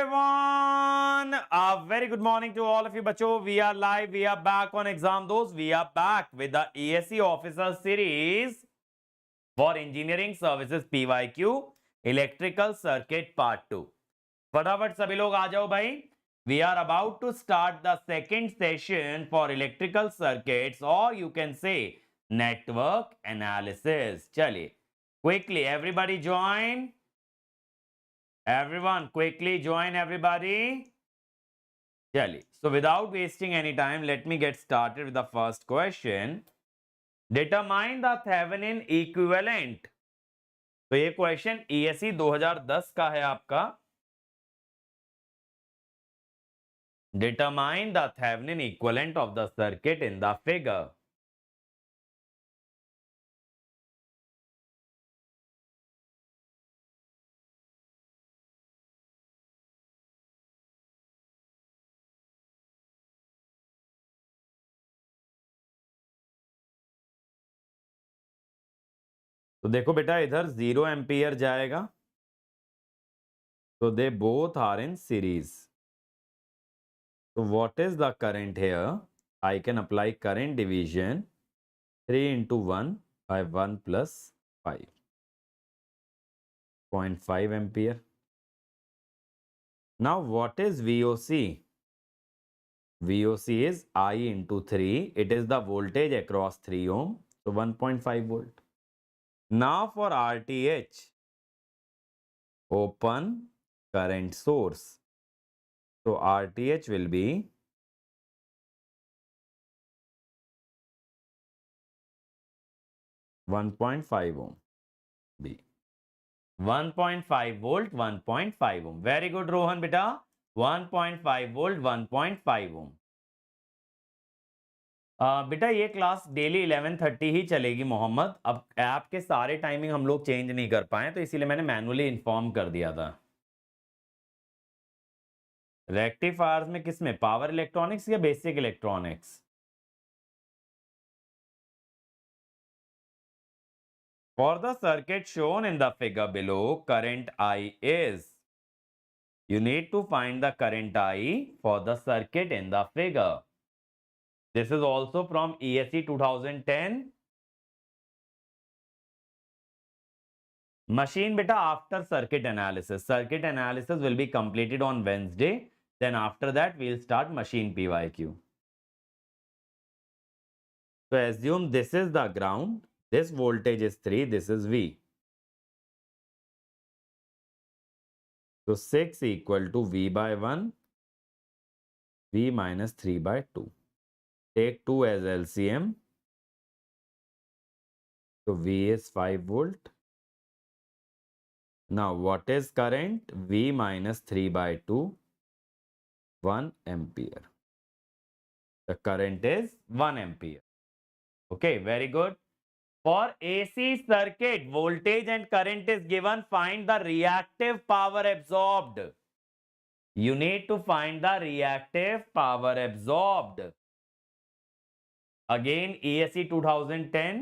everyone, a very good morning to all of you bacho. We are live, we are back on ExamDost. We are back with the ESE Officers Series for Engineering Services PYQ Electrical Circuit Part 2. फटाफट सभी लोग आ जाओ भाई. We are about to start the second session for electrical circuits, or you can say network analysis. चलिए, quickly everybody join. Everyone, quickly join everybody. Chali. So without wasting any time, let me get started with the first question. Determine the Thevenin equivalent. तो ये question ESE 2010 का है आपका. Determine the Thevenin equivalent of the circuit in the figure. तो देखो बेटा, इधर 0 ampere जाएगा, तो they both are in series. So what is the current here? I can apply current division. 3 into 1 by 1 plus 5. 0.5 ampere. Now what is VOC? VOC is I into 3. It is the voltage across 3 ohm. So 1.5 volt. Now for RTH, open current source. So RTH will be 1.5 ohm. B. 1.5 volt, 1.5 ohm. Very good, Rohan beta. 1.5 volt, 1.5 ohm. बेटा ये class daily 11:30 ही चलेगी मोहम्मद. अब app के सारे timing हम लोग change नहीं कर पाए, तो इसीलिए मैंने मैनुअली इन्फॉर्म कर दिया था. रेक्टिफायर्स में किसमें, पावर इलेक्ट्रॉनिक्स या basic electronics? For the circuit shown in the figure below, current I is. You need to find the current I for the circuit in the figure. This is also from ESE 2010. Machine beta after circuit analysis. Circuit analysis will be completed on Wednesday. Then after that, we'll start machine PYQ. So assume this is the ground. This voltage is 3. This is V. So 6 equal to V by 1. V minus 3 by 2. Take 2 as LCM. So V is 5 volt. Now what is current? V minus 3 by 2. 1 ampere. The current is 1 ampere. Okay, very good. For AC circuit, voltage and current is given. Find the reactive power absorbed. You need to find the reactive power absorbed. Again, ESE 2010.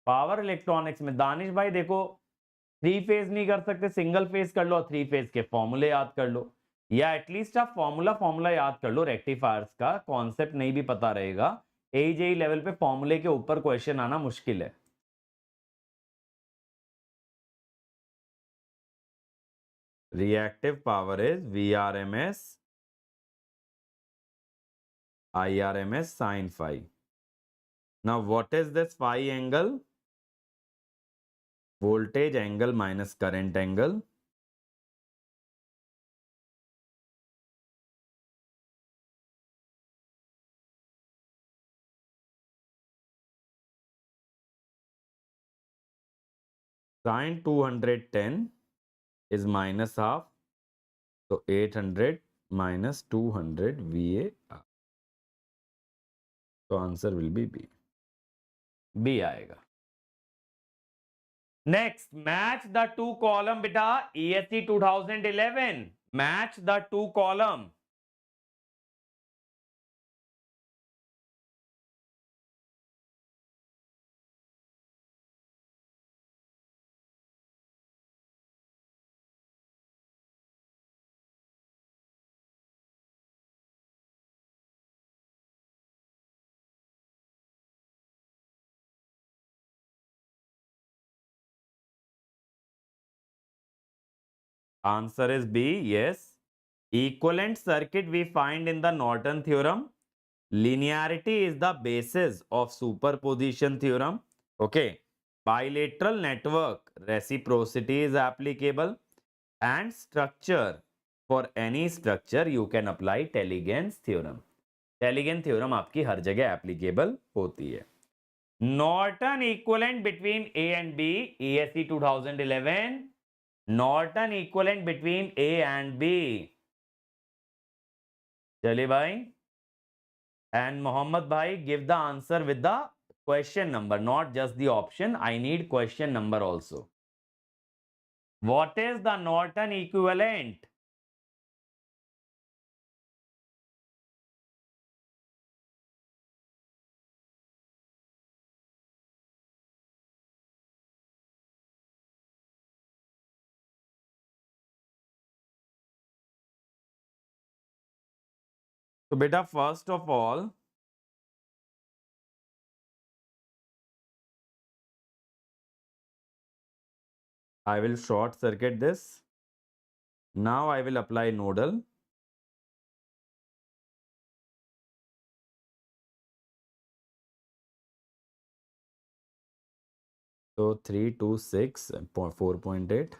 Power electronics में दानिश भाई देखो, 3 phase नहीं कर सकते, single phase कर लो, 3 phase के फॉर्मूले याद कर लो, या एटलीस्ट आप फॉर्मूला याद कर लो. रेक्टिफायर्स का कॉन्सेप्ट नहीं भी पता रहेगा, एजेई लेवल पे फॉर्मूले के ऊपर क्वेश्चन आना मुश्किल है. Reactive power is VRMS IRMS sin phi. Now what is this phi angle? Voltage angle minus current angle. Sin 210 is minus half. So 800 minus 200 VAR. So answer will be B. B आएगा. Next, match the two column beta. ESE 2011. Match the two column. Answer is B. Yes. Equivalent circuit we find in the Norton theorem. Linearity is the basis of superposition theorem. Okay. Bilateral network reciprocity is applicable, and structure, for any structure you can apply Telighen's theorem. Telighen theorem आपकी हर जगह applicable होती है. Norton equivalent between A and B, ESE 2011. Norton equivalent between A and B. चलिए भाई. And Mohammed bhai, give the answer with the question number, not just the option. I need question number also. What is the Norton equivalent? So beta, first of all, I will short circuit this. Now I will apply nodal. So 326.4.8.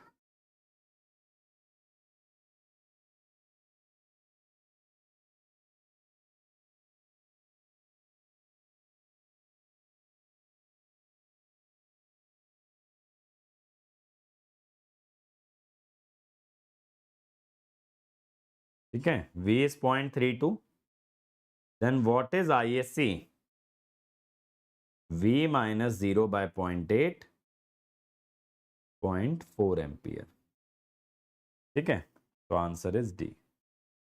ठीक है, V is 0.32. Then what is ISC? V minus 0 by 0.8, 0.4 ampere. ठीक है, so answer is D.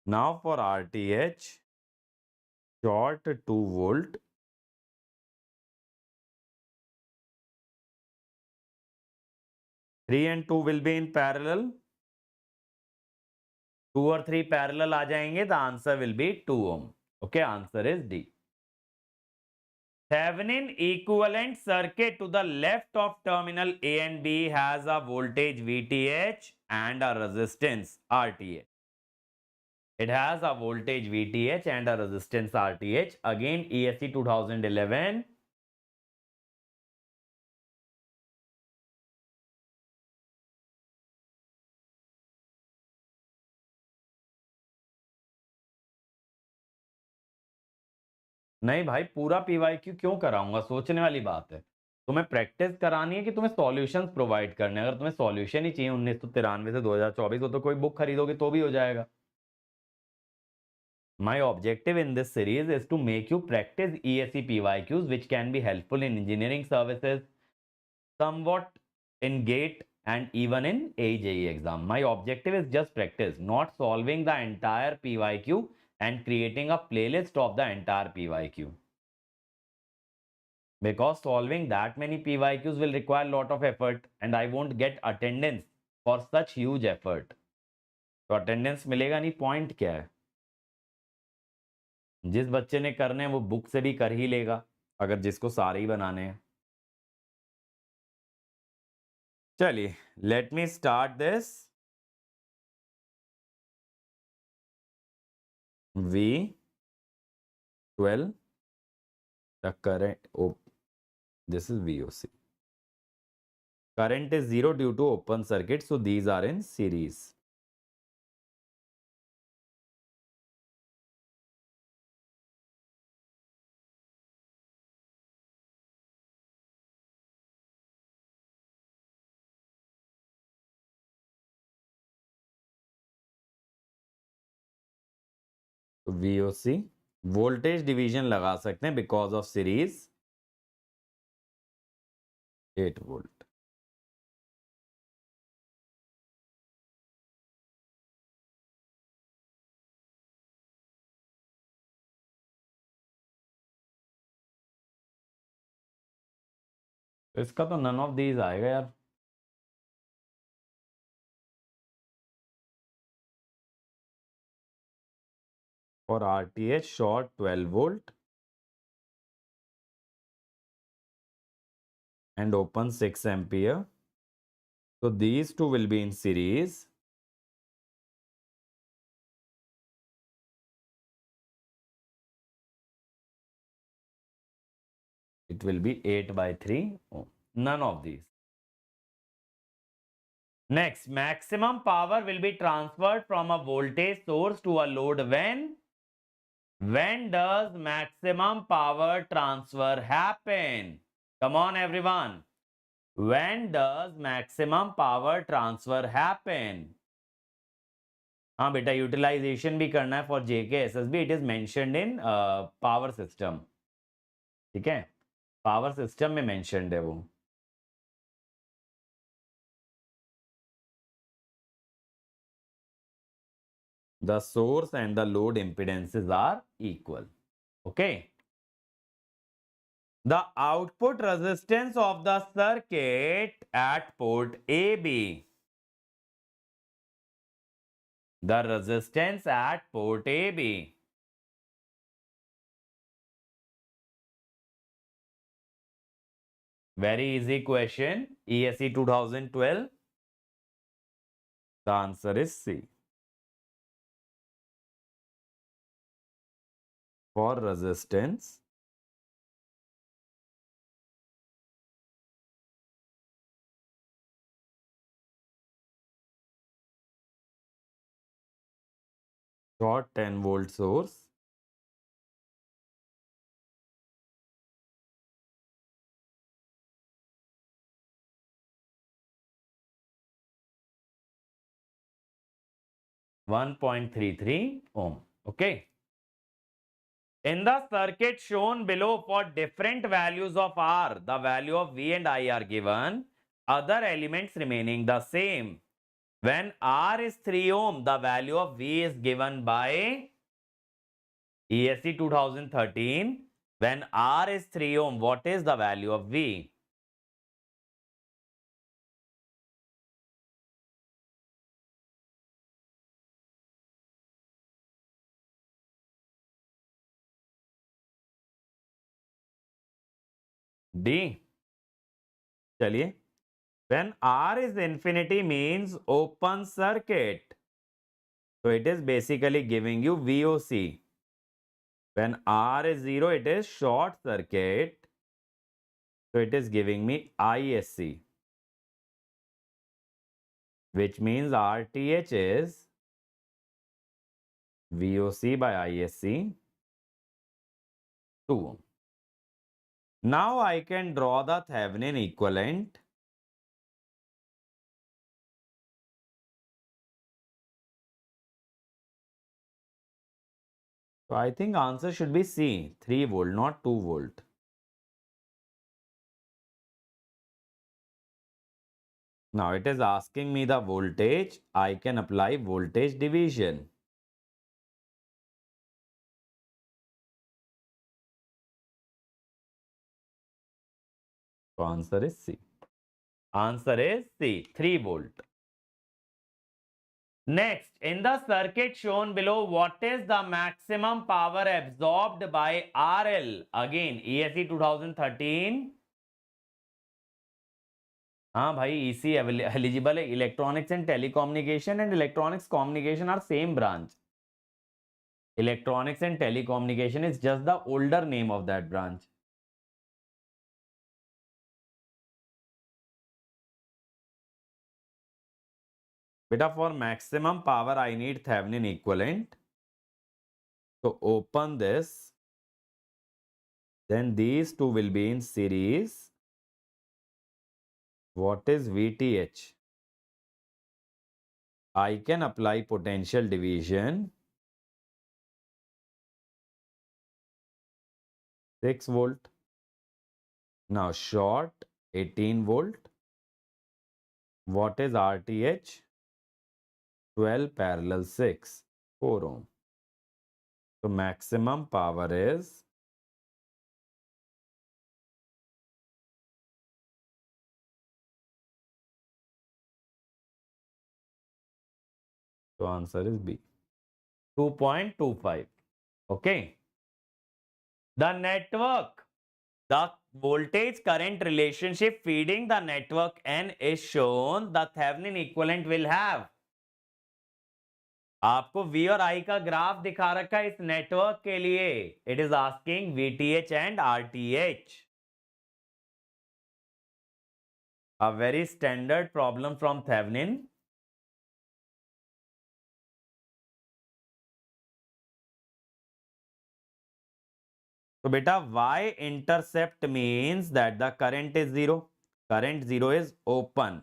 Now for RTH, short 2 volt. 3 and 2 will be in parallel. 2 और 3 parallel आ जाएंगे. The answer will be 2 ohm. Okay, answer is D. Thevenin equivalent circuit to the left of terminal A and B has a voltage VTH and a resistance RTH. It has a voltage VTH and a resistance RTH. Again, ESE 2011. नहीं भाई, पूरा PYQ क्यों कराऊंगा? सोचने वाली बात है. तुम्हें प्रैक्टिस करानी है कि तुम्हें सॉल्यूशंस प्रोवाइड करने? अगर तुम्हें सॉल्यूशन ही चाहिए 1993 से 2024 हो, तो कोई बुक खरीदोगे तो भी हो जाएगा. My objective in this series is to make you practice ESE PYQs, which can be helpful in engineering services, somewhat in GATE, and even in AJE exam. My objective is just practice, not solving the entire PYQ and creating a playlist of the entire PYQ. Because solving that many PYQs will require a lot of effort, and I won't get attendance for such huge effort. तो attendance मिलेगा नहीं. Point क्या है? जिस बच्चे ने करने हैं वो बुक से भी कर ही लेगा, अगर जिसको सारे ही बनाने हैं. चलिए, let me start this. V12, the current, oh, this is VOC. Current is 0 due to open circuit, so these are in series. तो VOC वोल्टेज डिवीजन लगा सकते हैं बिकॉज ऑफ सीरीज. 8 वोल्ट. इसका तो नन ऑफ दीज आएगा यार. For RTH, short 12 volt and open 6 ampere. So these two will be in series. It will be 8 by 3 ohm. None of these. Next, maximum power will be transferred from a voltage source to a load when? When does maximum power transfer happen? Come on, everyone. When does maximum power transfer happen? हाँ बेटा utilisation भी करना है for JK SSB. It is mentioned in power system. ठीक है, power system में mentioned है वो. The source and the load impedances are equal. Okay. The output resistance of the circuit at port AB. The resistance at port AB. Very easy question. ESE 2012. The answer is C. For resistance, short 10-volt source, (1.33 ohm). Okay. In the circuit shown below, for different values of R, the value of V and I are given, other elements remaining the same. When R is 3 ohm, the value of V is given by ESE 2013. When R is 3 ohm, what is the value of V? D. चलिए. When R is infinity means open circuit. So it is basically giving you VOC. When R is 0, it is short circuit. So it is giving me ISC, which means RTH is VOC by ISC 2. Now I can draw the Thevenin equivalent. So I think answer should be C, 3 volt, not 2 volt. Now it is asking me the voltage. I can apply voltage division. So answer is C. Answer is C, 3 volt. Next, in the circuit shown below, what is the maximum power absorbed by RL? Again, ESE 2013. हाँ भाई, EC eligible है. Electronics and telecommunication and electronics communication are same branch. Electronics and telecommunication is just the older name of that branch. Beta, for maximum power, I need Thevenin equivalent. So open this. Then these two will be in series. What is VTH? I can apply potential division. 6 volt. Now short 18 volt. What is RTH? 12 parallel 6, 4 ohm. So maximum power is so answer is B, 2.25. Okay. The network, the voltage current relationship feeding the network N is shown. The Thevenin equivalent will have. आपको V और I का graph दिखा रखा है इस network के लिए. It is asking VTH and RTH. A very standard problem from Thevenin. So beta, y intercept means that the current is zero. Current zero is open.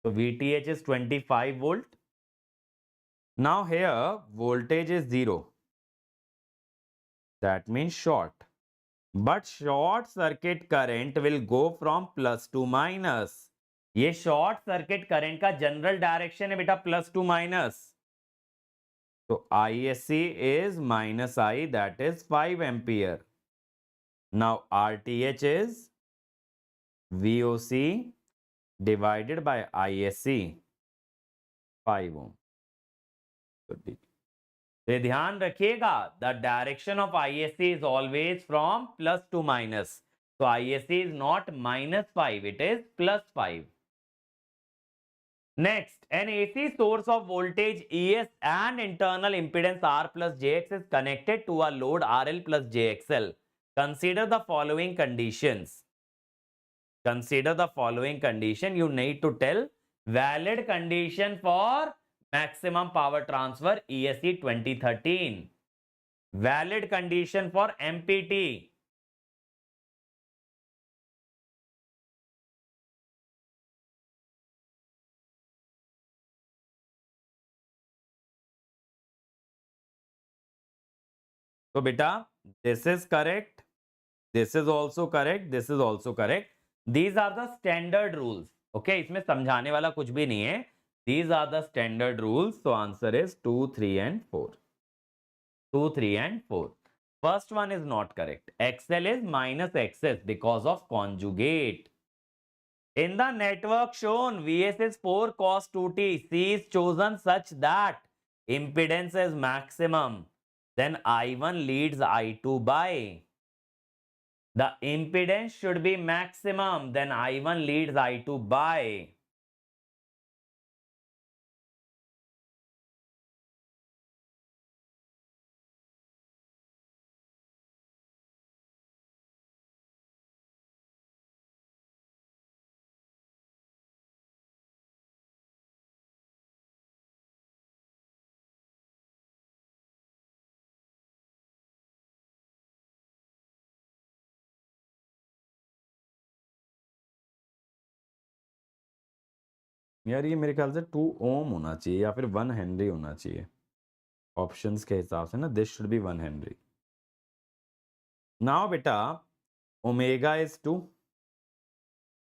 So VTH is 25 volt. Now here voltage is zero. That means short. But short circuit current will go from plus to minus. ये short circuit current का general direction है बेटा, plus two minus. So ISC is minus I, that is 5 ampere. Now RTH is VOC divided by ISC 5 ohm. तो ध्यान रखिएगा, the direction of ISC is always from plus to minus. So ISC is not -5, it is +5. Next, an AC source of voltage ES and internal impedance R plus JX is connected to a load RL plus JXL. Consider the following conditions. Consider the following condition. You need to tell valid condition for maximum power transfer ESE 2013. Valid condition for MPT. So beta, this is correct. This is also correct. This is also correct. These are the standard rules. Okay, इसमें समझाने वाला कुछ भी नहीं है. These are the standard rules. So answer is 2, 3 and 4. 2, 3 and 4. First one is not correct. XL is minus XS because of conjugate. In the network shown, VS is 4 cos 2t. C is chosen such that impedance is maximum. Then I1 leads I2 by. The impedance should be maximum. Then I1 leads I2 by. यार ये मेरे ख्याल से 2 ओम होना चाहिए या फिर 1 Henry होना चाहिए ऑप्शंस के हिसाब से ना. This should be 1 Henry. Now बेटा omega is 2,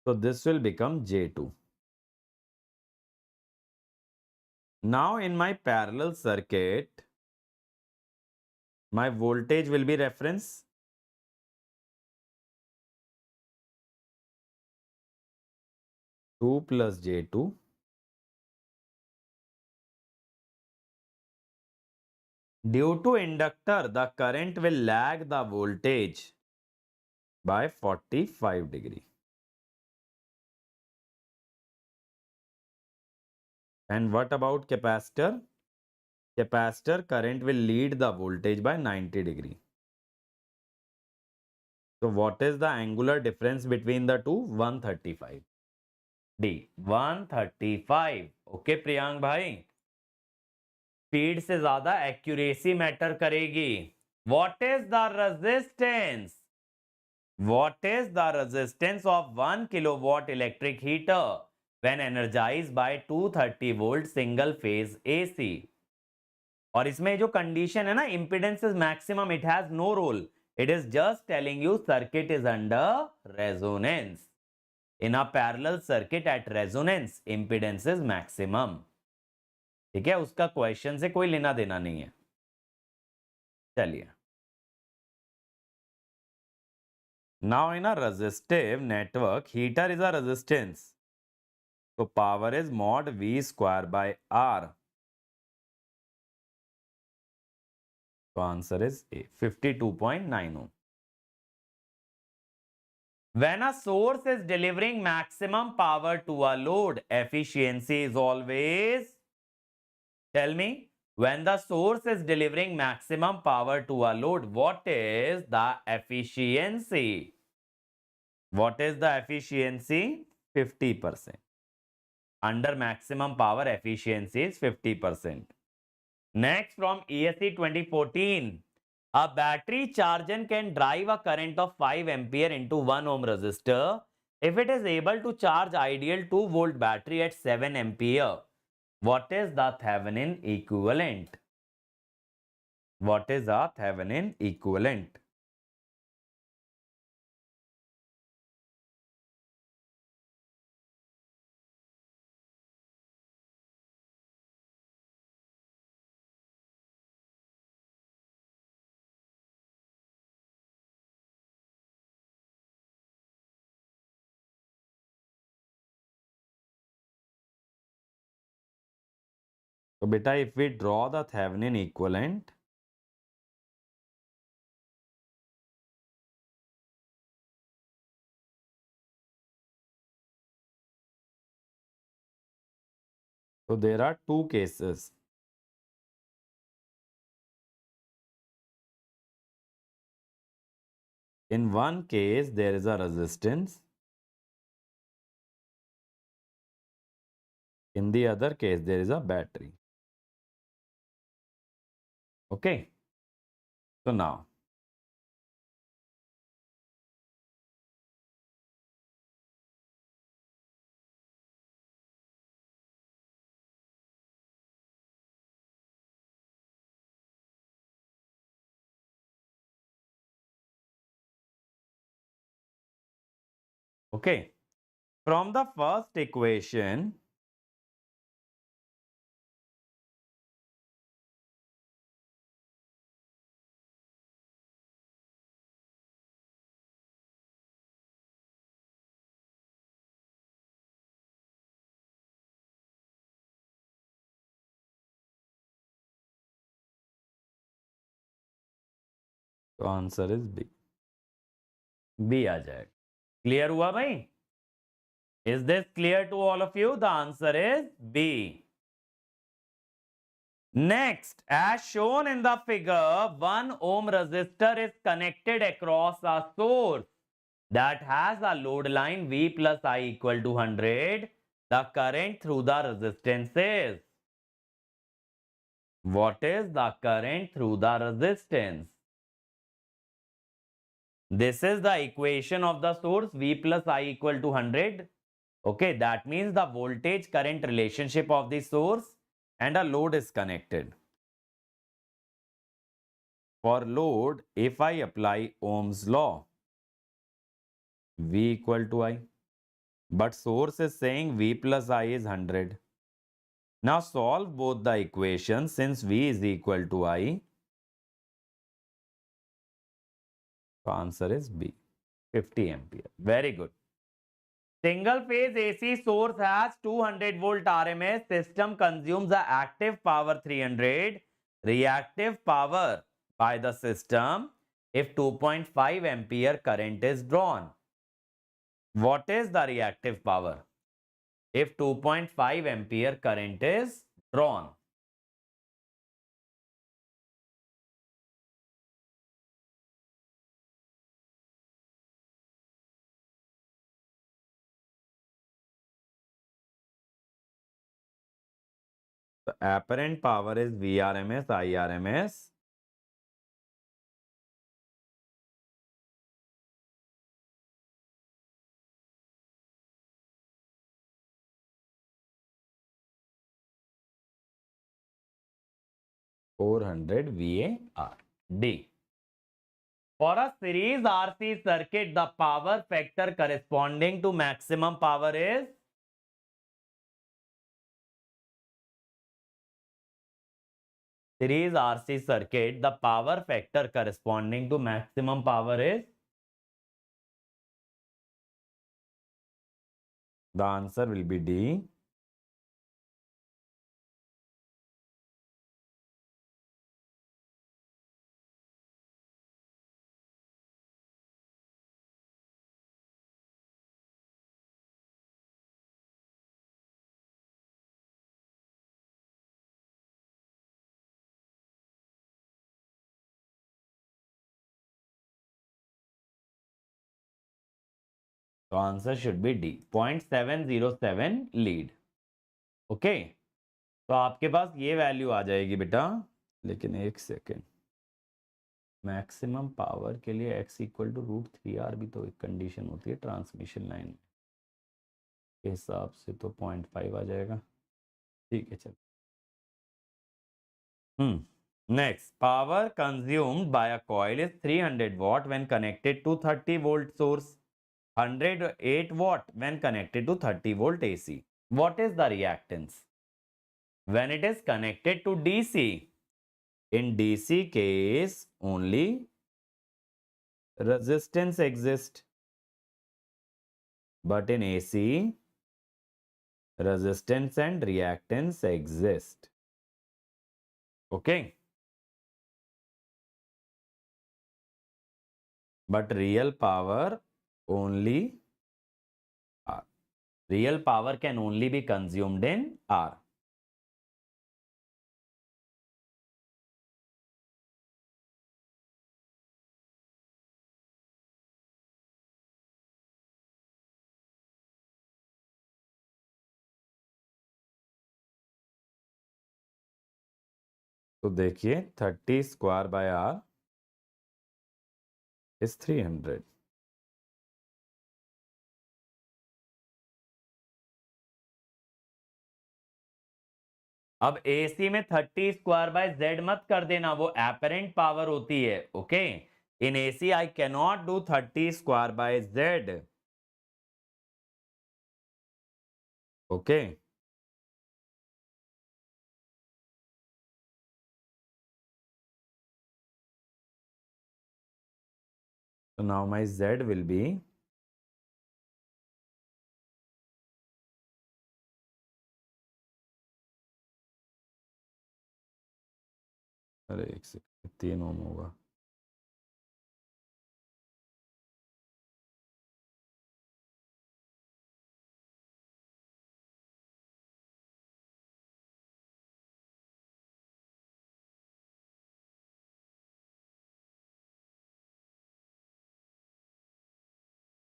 so this will become J2. Now in my parallel circuit, my voltage will be reference. Two plus J2. Due to inductor, the current will lag the voltage by 45 degree. And what about capacitor? Capacitor current will lead the voltage by 90 degree. So what is the angular difference between the two? 135. D. 135. Okay, Priyank bhai. Speed से ज्यादा accuracy matter करेगी. What is the resistance? What is the resistance of 1 kilowatt electric heater when energized by 230 volt single phase AC? और इसमें जो condition है ना, impedance is maximum, it has no role. It is just telling you circuit is under resonance. In a parallel circuit at resonance impedance is maximum. ठीक है, उसका question से कोई लेना देना नहीं है. चलिए, now in a resistive network heater is a resistance, तो power is mod V square by R. तो answer is A, 52.9 ohm. When a source is delivering maximum power to a load, efficiency is always. Tell me, when the source is delivering maximum power to a load, what is the efficiency? What is the efficiency? 50%. Under maximum power efficiency is 50%. Next, from ESE 2014, a battery charger can drive a current of 5 ampere into 1 ohm resistor if it is able to charge ideal 2-volt battery at 7 ampere. What is the Thevenin equivalent? What is a Thevenin equivalent? So, beta, if we draw the Thevenin equivalent, so there are two cases. In one case, there is a resistance. In the other case, there is a battery. Okay. So now, okay. From the first equation, तो answer is B. B आ जाएगा. Clear हुआ भाई? Is this clear to all of you? The answer is B. Next, as shown in the figure, 1 ohm resistor is connected across a source that has a load line V plus I equal to 100. The current through the resistance is. What is the current through the resistance? This is the equation of the source V plus I equal to 100. Okay, that means the voltage current relationship of the source and a load is connected. For load, if I apply Ohm's law, V equal to I. But source is saying V plus I is 100. Now solve both the equations since V is equal to I. The answer is B, 50 ampere. Very good. Single phase AC source has 200 volt RMS. System consumes the active power 300. Reactive power by the system if 2.5 ampere current is drawn. What is the reactive power if 2.5 ampere current is drawn? The apparent power is VRMS, IRMS. (400 VAR). D. For a series RC circuit, the power factor corresponding to maximum power is. Series RC circuit, the power factor corresponding to maximum power is. The answer will be D. तो answer should B D, 0.707 lead. Okay, तो आपके पास ये value आ जाएगी बेटा, लेकिन एक second, maximum power के लिए x इक्वल टू √3r भी तो एक कंडीशन होती है ट्रांसमिशन लाइन के हिसाब से, तो 0.5 आ जाएगा। ठीक है, चलो। Next, power consumed by a coil is 300 watt when connected to 30 volt source, 108 watt when connected to 30 volt AC. What is the reactance when it is connected to DC? In DC case, only resistance exists, but in AC, resistance and reactance exist. Okay. But real power only R. Real power can only be consumed in R. तो देखिए 30 square by R is 300. अब AC में 30 square by Z मत कर देना, वो apparent power होती है। Okay, in AC I cannot do 30 square by Z. Okay, so now my Z will be अरे एक सेकंड, 3 ओम होगा।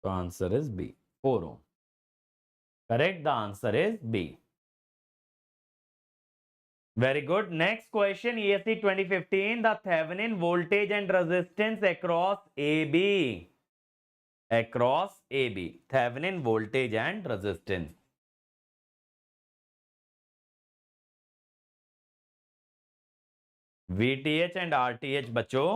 तो answer is B, 4 ohm. Correct, the answer is B. Very good. Next question, ESE 2015, the Thevenin voltage and resistance across AB. Across AB, Thevenin voltage and resistance. VTH and RTH बच्चों,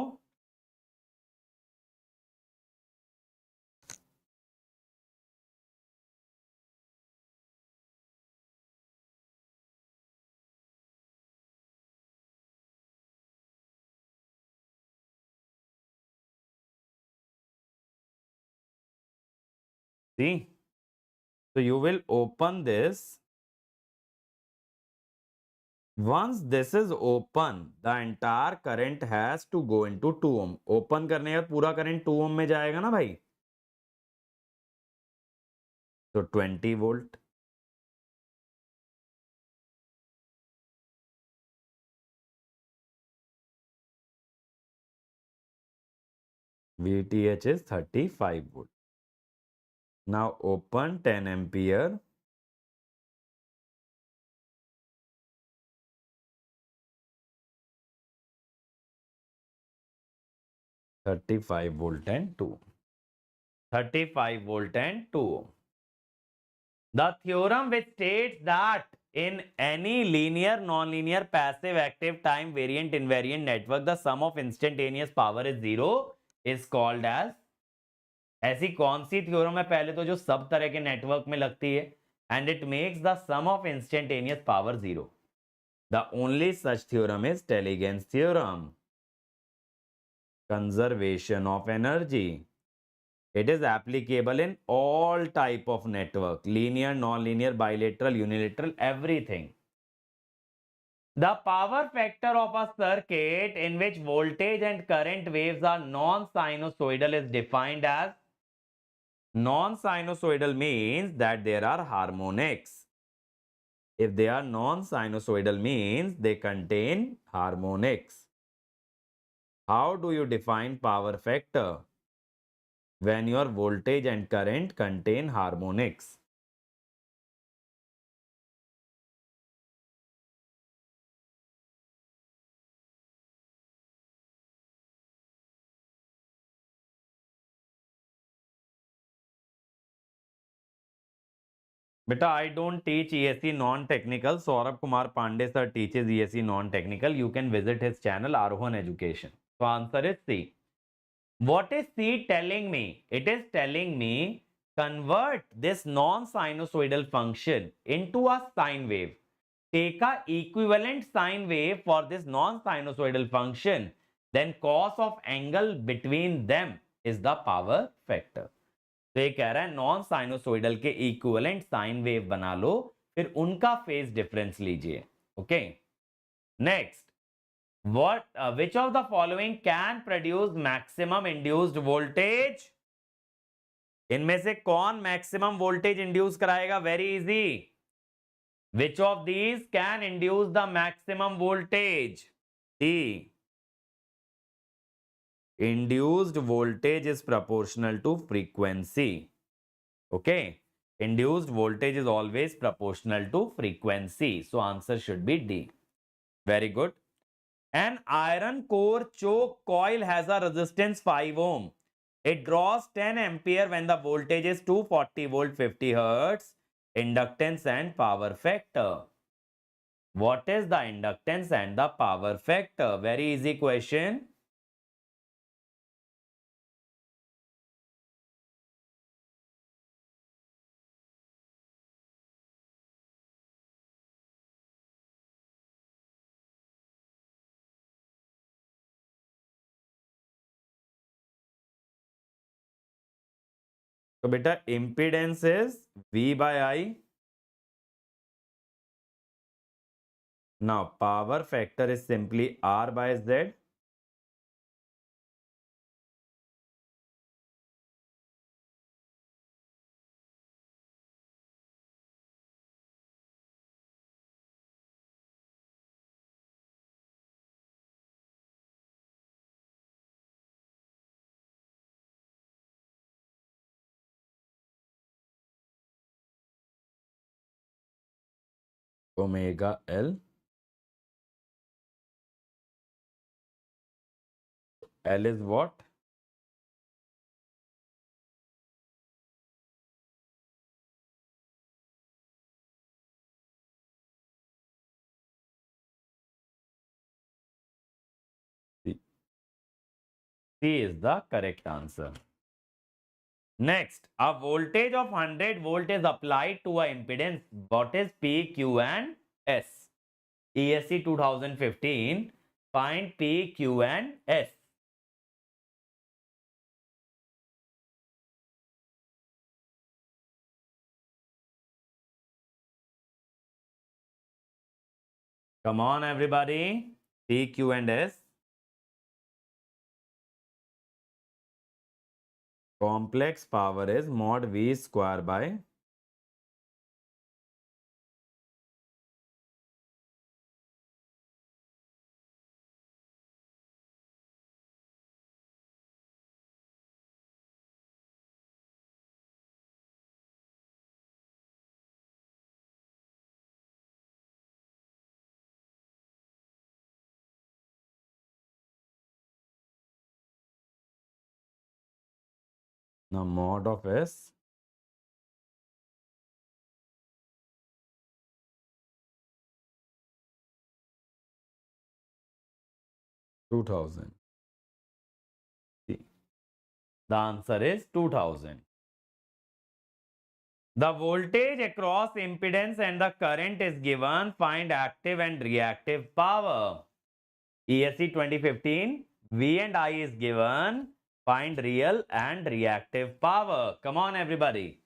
see, so you will open this. Once this is open, the entire current has to go into 2 ohm. Open करने का पूरा current 2 ohm में जाएगा ना भाई, तो 20 volt. VTH is 35 volt. Now open 10 ampere. (35 volt and 2). 35 volt and 2 ohm. The theorem which states that in any linear, non-linear, passive, active, time variant, invariant network, the sum of instantaneous power is 0 is called as। ऐसी कौन सी theorem है पहले तो जो सब तरह के network में लगती है, and it makes the sum of instantaneous power 0? The only such theorem is Tellegen's theorem, conservation of energy. It is applicable in all type of network, linear, non-linear, bilateral, unilateral, everything. The power factor of a circuit in which voltage and current waves are non-sinusoidal is defined as, non-sinusoidal means that there are harmonics. If they are non-sinusoidal means they contain harmonics. How do you define power factor? when your voltage and current contain harmonics. Beta, I don't teach ESE non-technical. Saurabh Kumar Pandey sir teaches ESE non-technical. You can visit his channel, Arohan Education. So answer is C. What is C telling me? It is telling me convert this non-sinusoidal function into a sine wave. Take a equivalent sine wave for this non-sinusoidal function. Then cos of angle between them is the power factor. तो ये कह रहा है non sinusoidal के equivalent sine wave बना लो, फिर उनका phase difference लीजिए. Okay, next, what which of the following can produce maximum induced voltage? इनमें से कौन मैक्सिमम वोल्टेज इंड्यूस कराएगा? Very easy. which of these can induce the maximum voltage? D. Induced voltage is proportional to frequency. Okay, induced voltage is always proportional to frequency, so answer should be D. Very good. An iron core choke coil has a resistance 5 ohm. It draws 10 ampere when the voltage is 240 volt 50 hertz. Inductance and power factor. What is the inductance and the power factor? Very easy question. So beta, impedance is V by I. Now power factor is simply R by Z. Omega L. L is what? C. C is the correct answer. Next, a voltage of 100 volt is applied to a impedance. What is P, Q and S? ESE 2015. Find P, Q and S. Come on everybody. P, Q and S. Complex power is mod V square by now mod of S. Two thousand. The answer is 2000. The voltage across impedance and the current is given. Find active and reactive power. ESE 2015, V and I is given. Find real and reactive power. Come on everybody.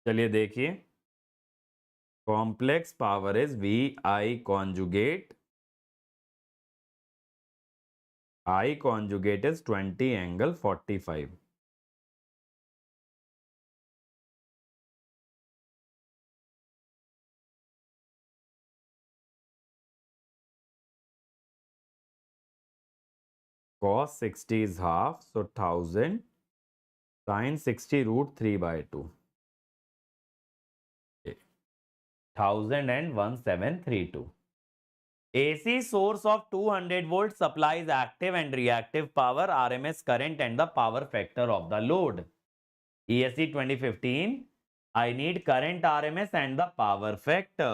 चलिए देखिए, complex power is V I conjugate, I conjugate is 20 angle 45. Cos 60 is half, so 1000. Sin 60 root 3 by 2. 1000 and 1732. AC source of 200 volts supplies active and reactive power, RMS current and the power factor of the load. ESE 2015. I need current RMS and the power factor.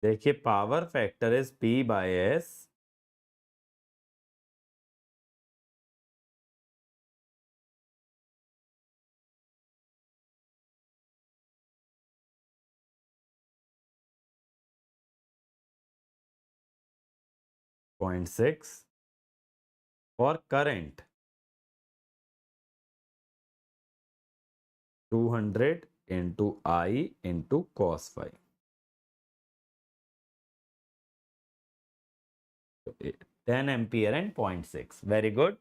देखिए, power factor is P by S. .6 for current 200 into I into cos phi. So, 10 ampere and 0.6. Very good.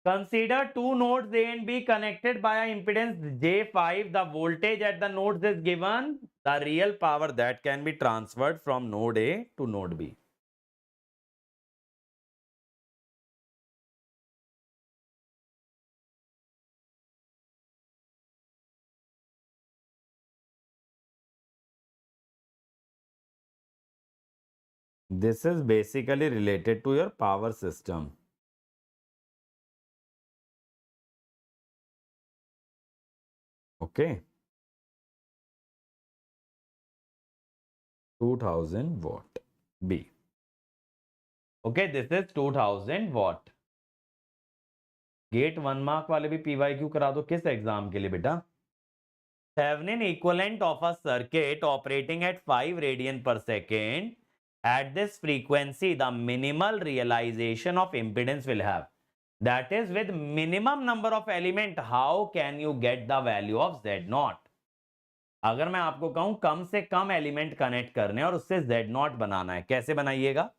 Consider two nodes A and B connected by a impedance J5. The voltage at the nodes is given. The real power that can be transferred from node A to node B. This is basically related to your power system. Okay. 2000 watt B. Okay, this is 2000 watt. GATE 1 mark वाले भी PYQ करा दो. किस exam के लिए बेटा? Thevenin equivalent of a circuit operating at 5 radian per second. At this frequency, the minimal realization of impedance will have. That is, with minimum number of element, how can you get the value of Z0? अगर मैं आपको कहूं कम से कम element connect करने और उससे Z0 बनाना है, कैसे बनाइएगा?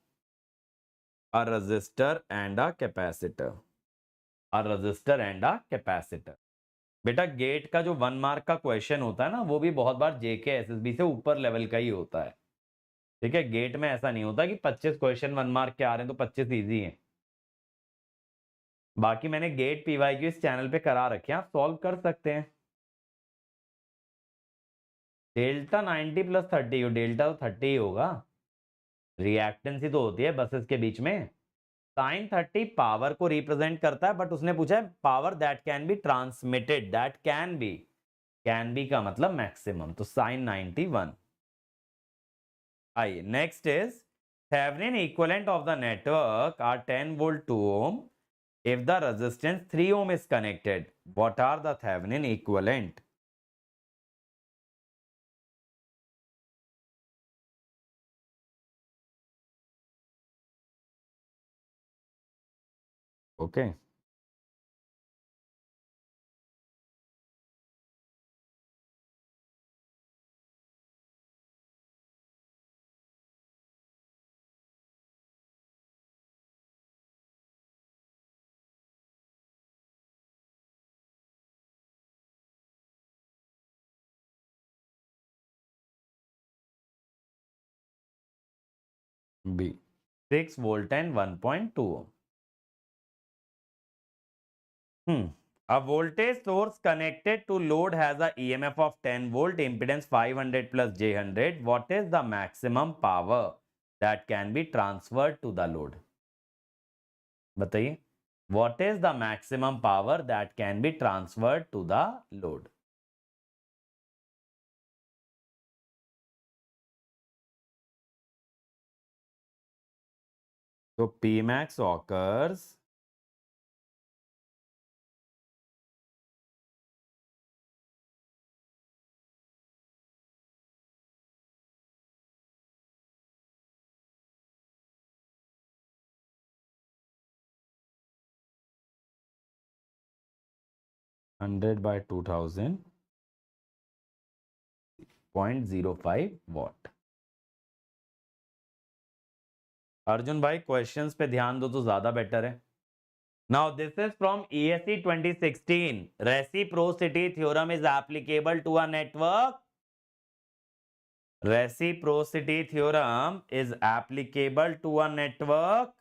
A resistor and a capacitor. A resistor and a capacitor. बेटा गेट का जो 1 मार्क का क्वेश्चन होता है ना, वो भी बहुत बार जेके एसएसबी से ऊपर लेवल का ही होता है. ठीक है, गेट में ऐसा नहीं होता कि 25 क्वेश्चन 1 मार्क के आ रहे हैं तो 25 इजी हैं. बाकी मैंने गेट पीवाईक्यू इस चैनल पे करा रखे हैं, आप सॉल्व कर सकते हैं. डेल्टा 90 प्लस 30, डेल्टा तो 30 ही होगा. रिएक्टेंस ही तो होती है बसेस के बीच में. साइन 30 पावर को रिप्रेजेंट करता है, बट उसने पूछा है power that can be transmitted. That can be का मतलब मैक्सिमम, तो साइन 91. आइए next is Thevenin equivalent of the network are 10 volt 2 ohm. If the resistance 3 ohm is connected, what are the Thevenin equivalent? Okay. B. 6 volt and 1.2 ohm. A voltage source connected to load has a EMF of 10 volt, impedance 500 plus J100. What is the maximum power that can be transferred to the load. बताइए, what is the maximum power that can be transferred to the load? So Pmax occurs (100 by 2000) 0.05 watt. Arjun भाई questions पे ध्यान दो तो ज्यादा better है. Now this is from ESE 2016. Reciprocity theorem is applicable to a network. Reciprocity theorem is applicable to a network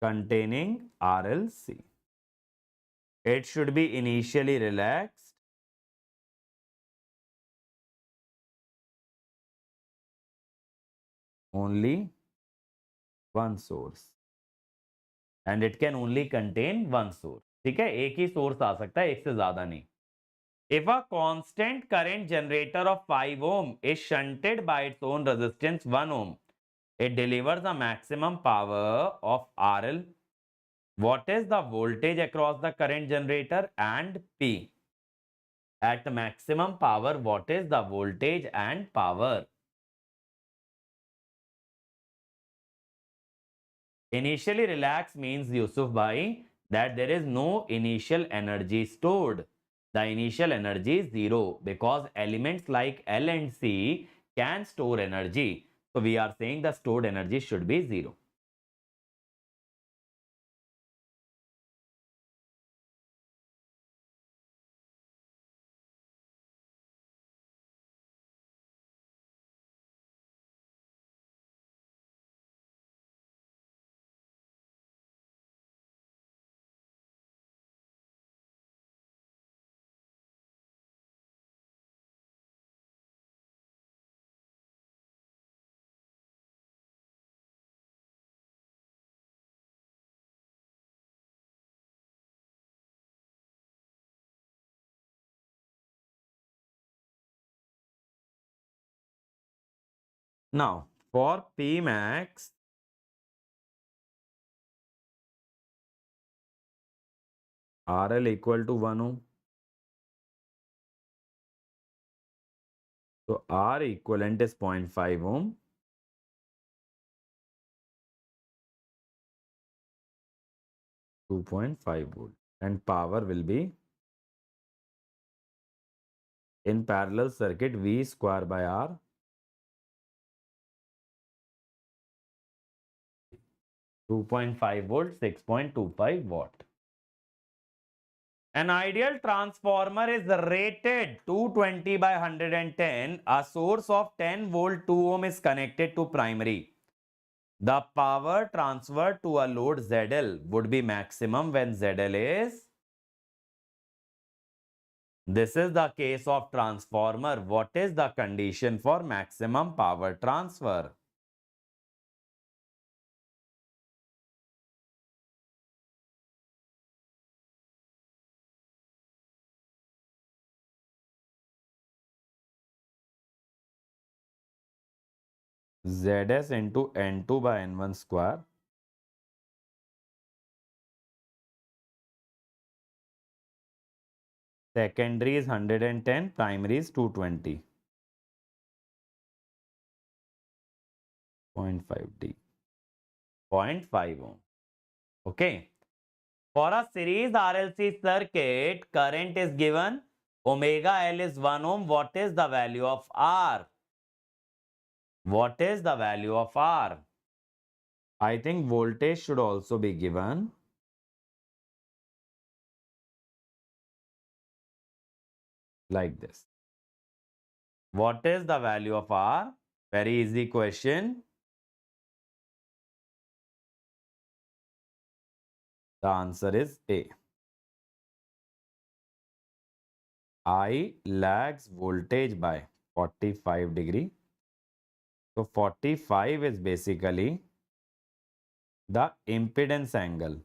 containing RLC. It should be initially relaxed. Only one source. And it can only contain one source. ठीक है, एक ही source आ सकता है, एक से ज्यादा नहीं. If a constant current generator of 5 ohm is shunted by its own resistance 1 ohm, it delivers a maximum power of RL. What is the voltage across the current generator and P? At maximum power, what is the voltage and power? Initially relaxed means, Yusuf bhai, that there is no initial energy stored. The initial energy is zero because elements like L and C can store energy. So we are saying the stored energy should be zero. Now, for P max, RL equal to 1 ohm. So R equivalent is 0.5 ohm. 2.5 volt. And power will be in parallel circuit V square by R. 2.5 volt, 6.25 watt. An ideal transformer is rated 220 by 110. A source of 10 volt 2 ohm is connected to primary. The power transferred to a load ZL would be maximum when ZL is. This is the case of transformer. What is the condition for maximum power transfer? Zs into N2 by N1 square. Secondary is 110, primary is 220. 0.5 D. 0.5 ohm. Okay. For a series RLC circuit, current is given. Omega L is 1 ohm. What is the value of R? What is the value of R? I think voltage should also be given. Like this. What is the value of R? Very easy question. The answer is A. I lags voltage by 45 degree. तो 45 is basically the impedance angle.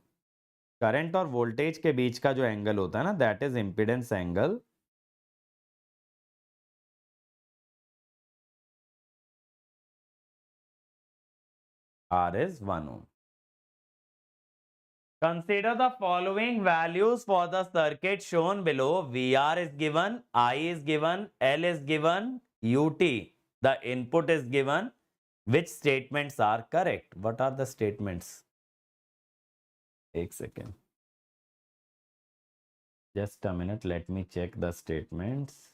Current और voltage के बीच का जो angle होता है ना, that is impedance angle. R is 1 ohm. Consider the following values for the circuit shown below. VR is given, I is given, L is given, UT. The input is given. Which statements are correct? What are the statements? Take a second. Just a minute. Let me check the statements.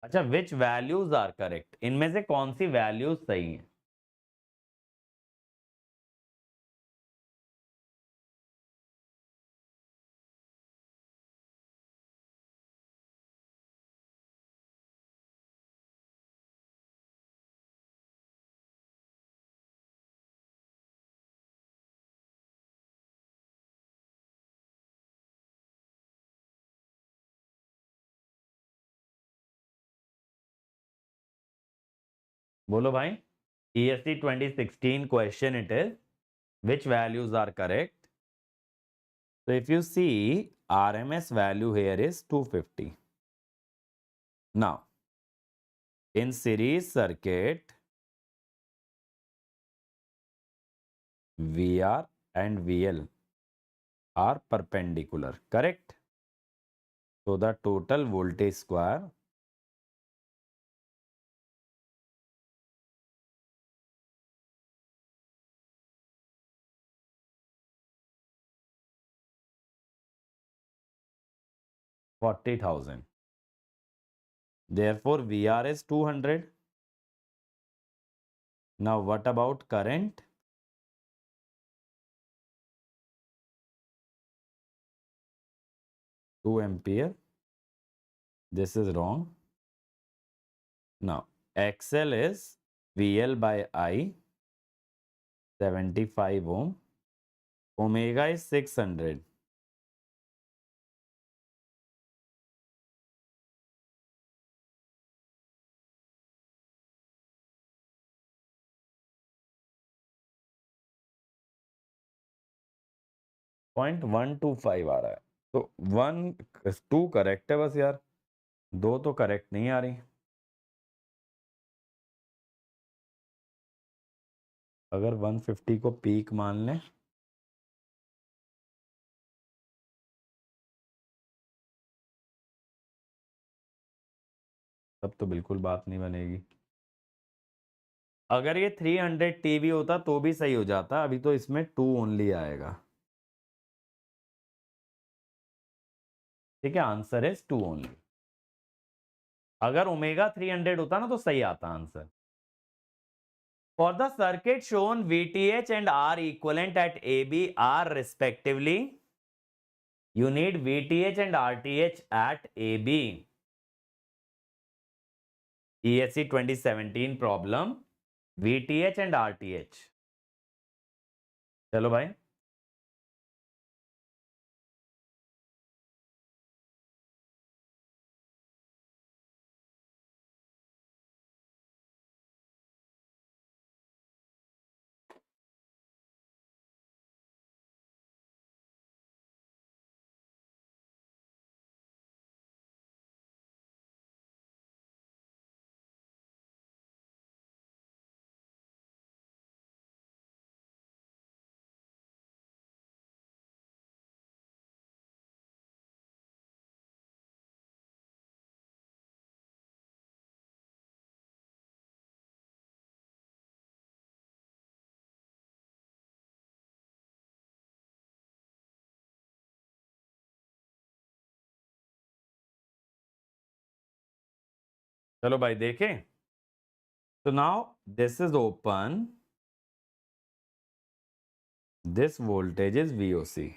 अच्छा, which values are correct? इनमें से कौन सी values सही हैं? बोलो भाई. ESE 2016 question it is. Which values are correct? So if you see, RMS value here is 250. Now, in series circuit, VR and VL are perpendicular, correct? So the total voltage square $40,000. Therefore, VR is 200. Now, what about current? 2 ampere. This is wrong. Now, XL is VL by I, 75 ohm. Omega is 600. .125 आ रहा है. तो 2 correct है बस यार, 2 तो correct नहीं आ रही. अगर 150 को पीक मान लें, तब तो बिल्कुल बात नहीं बनेगी. अगर ये 300 टीवी होता तो भी सही हो जाता. अभी तो इसमें 2 ओनली आएगा. ठीक है, आंसर इज 2 ओनली. अगर ओमेगा 300 होता ना तो सही आता answer. For the circuit shown, VTH and R equivalent at AB are respectively. You need VTH and RTH at AB. ESE 2017 problem. VTH and RTH. चलो भाई. चलो भाई देखें. So now this is open. This voltage is VOC.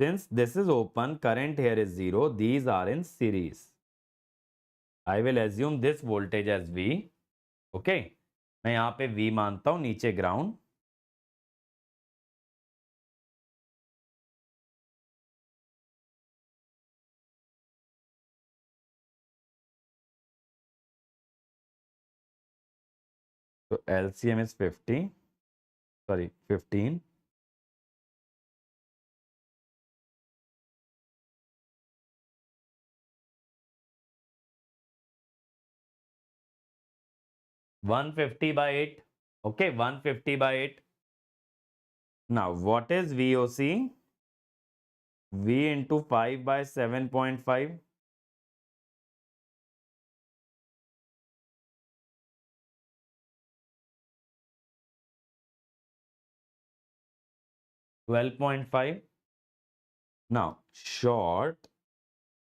Since this is open, current here is 0. These are in series. I will assume this voltage as V. Okay. मैं यहाँ पे V मानता हूँ, नीचे ground. So LCM is 15. 150 by 8. Okay, 150 by 8. Now, what is VOC? V into 5 by 7.5. 12.5. Now, short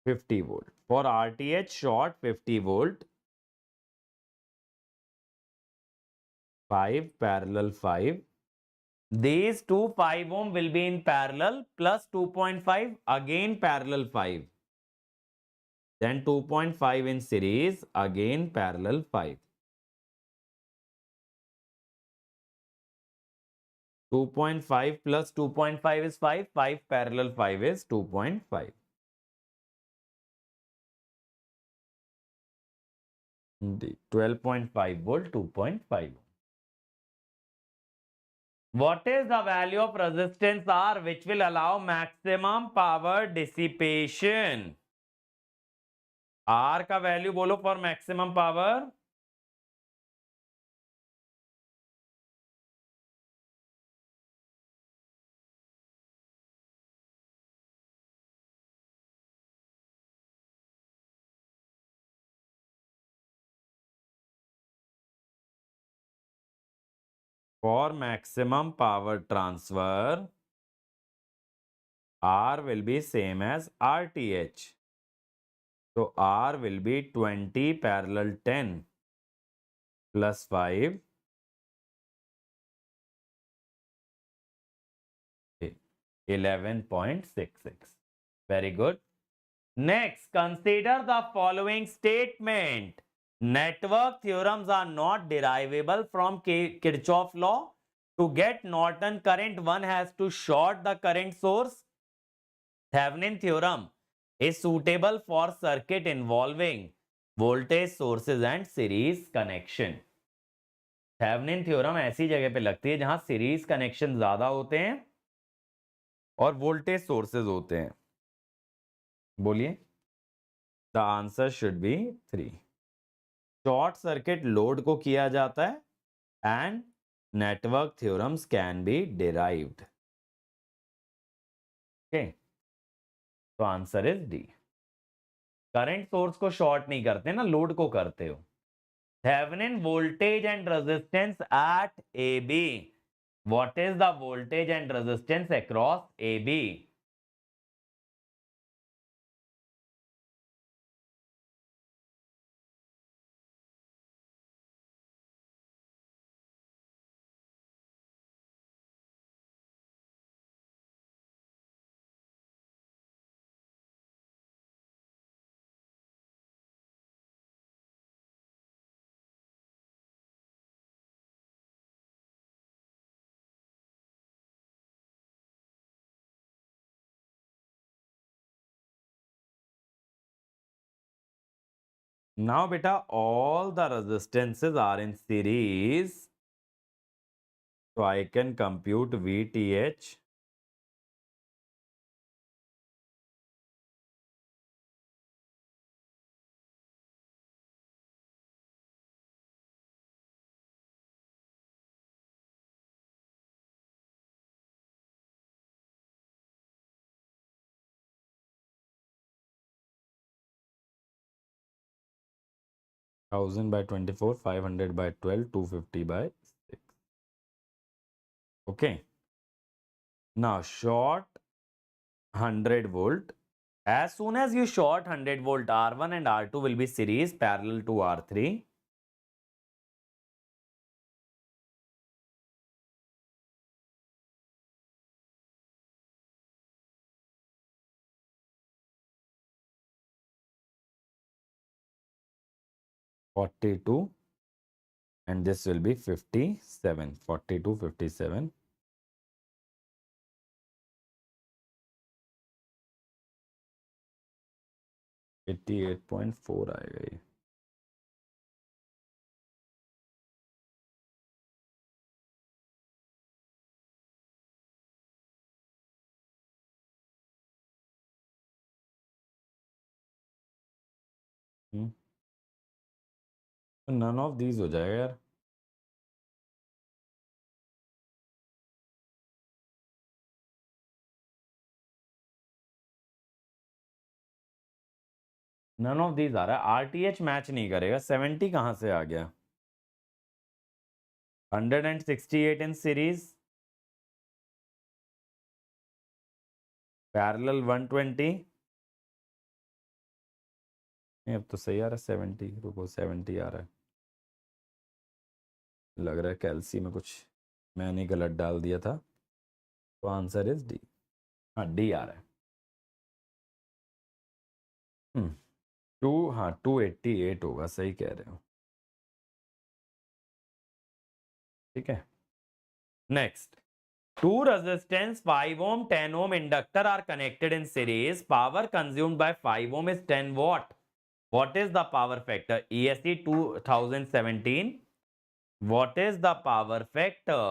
50 volt. For RTH, short 50 volt. 5 parallel 5. These two 5 ohm will be in parallel plus 2.5 again parallel 5. Then 2.5 in series again parallel 5. 2.5 plus 2.5 is 5. 5 parallel 5 is 2.5. 12.5 volt 2.5. What is the value of resistance R which will allow maximum power dissipation? R का value बोलो for maximum power. For maximum power transfer, R will be same as RTH. So R will be 20 parallel 10 plus 5. 11.66. Very good. Next, consider the following statement. Network theorems are not derivable from Kirchhoff law. To get Norton current, one has to short the current source. Thevenin theorem is suitable for circuit involving voltage sources and series connection. Thevenin theorem ऐसी जगह पे लगती है जहां series connection ज्यादा होते हैं और वोल्टेज सोर्सेज होते हैं. बोलिए. The answer should be 3. Short circuit load को किया जाता है and network theorems can be derived. Okay, तो answer is D. Current source को शॉर्ट नहीं करते ना, लोड को करते हो. Thevenin voltage and resistance at AB. What is the voltage and resistance across AB? Now, beta, all the resistances are in series. So I can compute VTH. Thousand by 24, 500 by 12, 250 by 6. Okay. Now short 100 volt. As soon as you short 100 volt, R1 and R2 will be series parallel to R3. (42) and this will be 57. 42, 57. 88.4 आएगा ये. None of these हो जाएगा यार. None of these आ रहा है. RTH match नहीं करेगा. 70 कहां से आ गया? 168 इन सीरीज. पैरेलल 120. अब तो सही आ रहा है. 70. रुको, 70 आ रहा है. लग रहा है कैल्सी में कुछ मैंने गलत डाल दिया था. तो आंसर इज डी. हाँ, डी आ रहा है. 288 होगा. सही कह रहे हो. ठीक है. Next. Two resistance 5 ohm 10 ohm inductor are connected in series. Power consumed by 5 ohm is 10 watt. What is the power factor? ESE 2017. What is the power factor?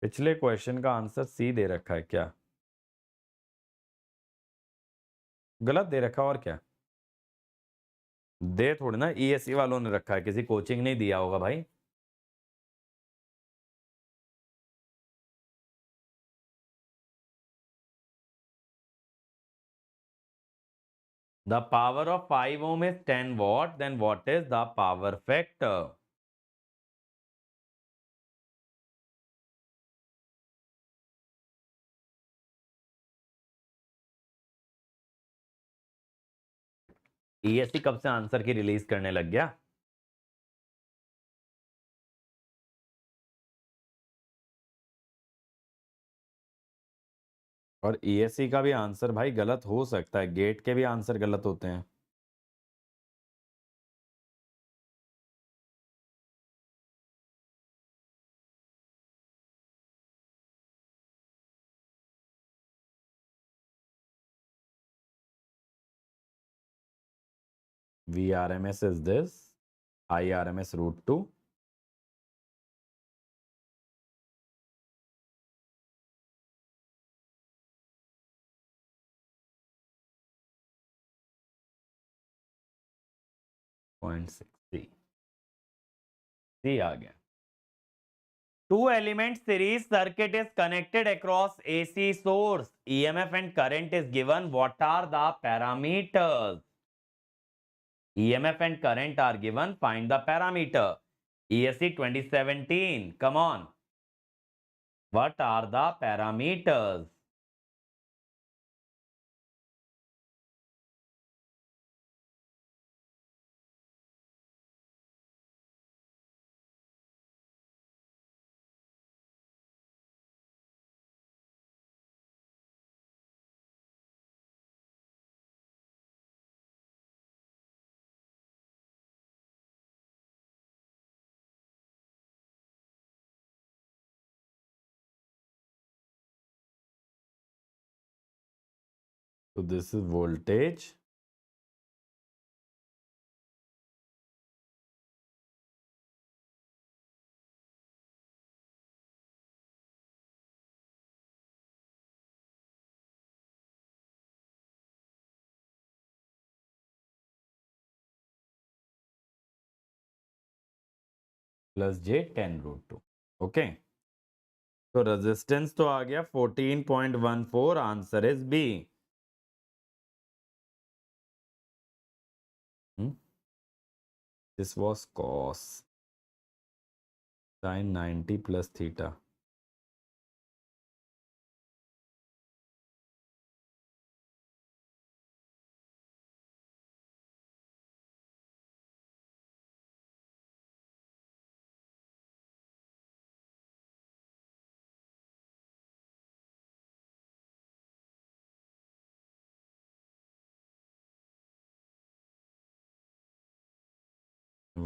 पिछले क्वेश्चन का आंसर सी दे रखा है क्या? गलत दे रखा. और क्या दे? थोड़ी ना ईएसई वालों ने रखा है. किसी कोचिंग नहीं दिया होगा भाई. The power of 5 ohm is 10 watt. Then what is the power factor? ESE कब से आंसर की रिलीज करने लग गया? और ईएसई का भी आंसर भाई गलत हो सकता है. गेट के भी आंसर गलत होते हैं. VRMS is this. IRMS root 2. .6C. C आ गया. Two element series circuit is connected across AC source. EMF and current is given. What are the parameters? EMF and current are given. Find the parameter. ESE 2017. Come on. What are the parameters? So this is voltage. Plus J 10 root 2. Okay. तो resistance तो आ गया 14.14. Answer is B. This was cos sin 90 plus theta.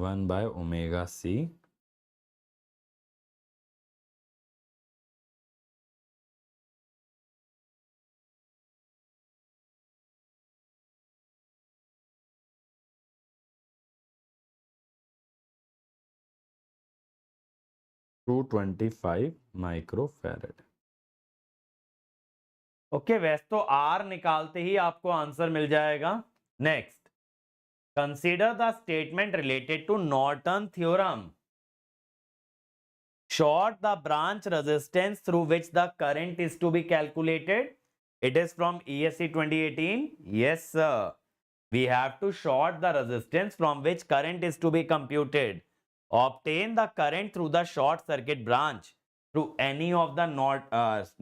One by omega c. $225 microfarad. Okay, वैसे तो R निकालते ही आपको answer मिल जाएगा। Next, consider the statement related to Norton theorem. Short the branch resistance through which the current is to be calculated. It is from ESE 2018. Yes, sir. We have to short the resistance from which current is to be computed. Obtain the current through the short circuit branch through any of the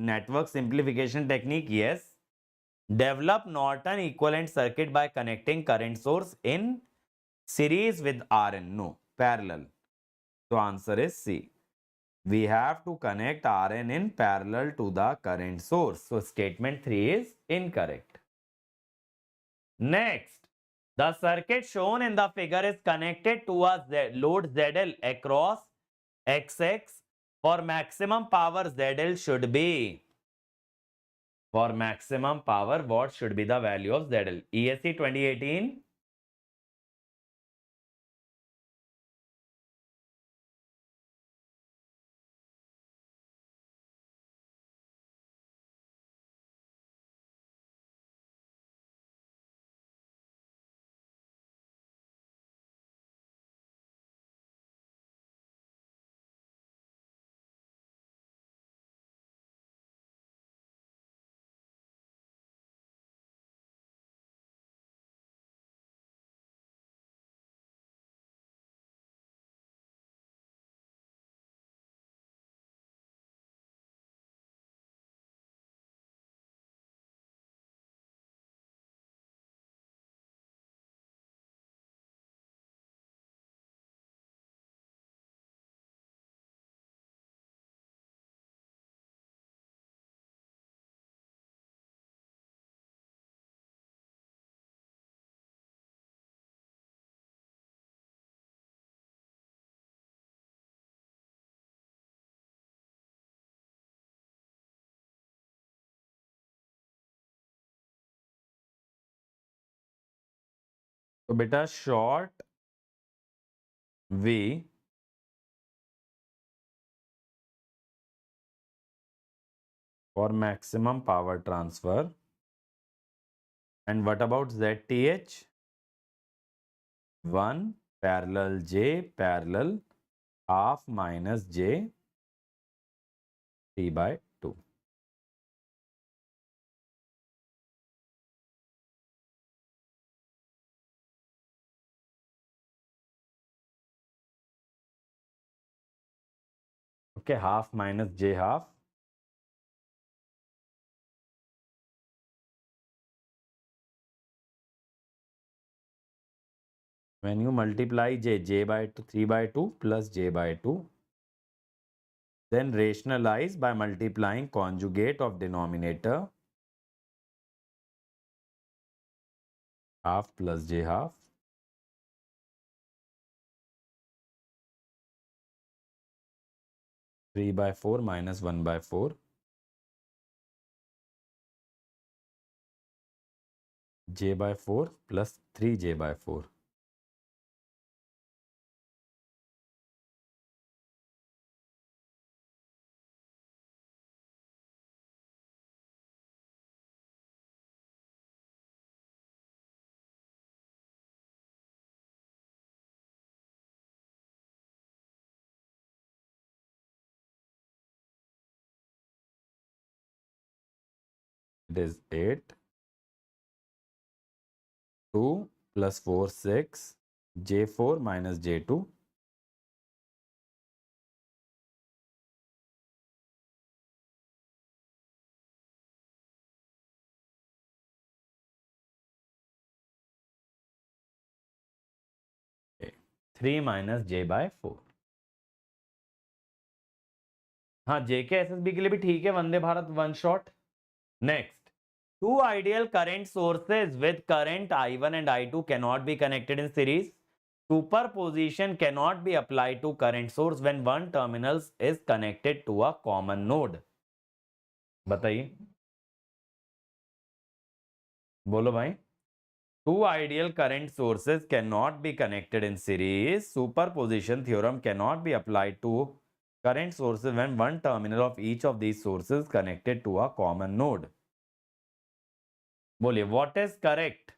network simplification technique. Yes. Develop Norton equivalent circuit by connecting current source in series with RN. No, parallel. So answer is C. We have to connect Rn in parallel to the current source. So statement 3 is incorrect. Next, the circuit shown in the figure is connected to a load ZL across XX. For maximum power, ZL should be. For maximum power, what should be the value of ZL? ESE 2018. So beta short V for maximum power transfer. And what about ZTH? 1 parallel J parallel half minus J T by 2. Okay, half minus J half. When you multiply J by 2, 3 by 2 plus J by 2, then rationalize by multiplying conjugate of denominator half plus J half. Three by 4 minus 1 by 4. J by 4 plus 3J by 4. It is 8. 2 plus 4, 6. J4 minus J2. Okay. 3 minus J by 4. हाँ, JK SSB के लिए भी ठीक है, Vande Bharat one shot. Next, two ideal current sources with current I1 and I2 cannot be connected in series. Superposition cannot be applied to current source when one terminal is connected to a common node. बताइए, बोलो भाई. Two ideal current sources cannot be connected in series. Superposition theorem cannot be applied to current sources when one terminal of each of these sources is connected to a common node. बोलिए what is correct?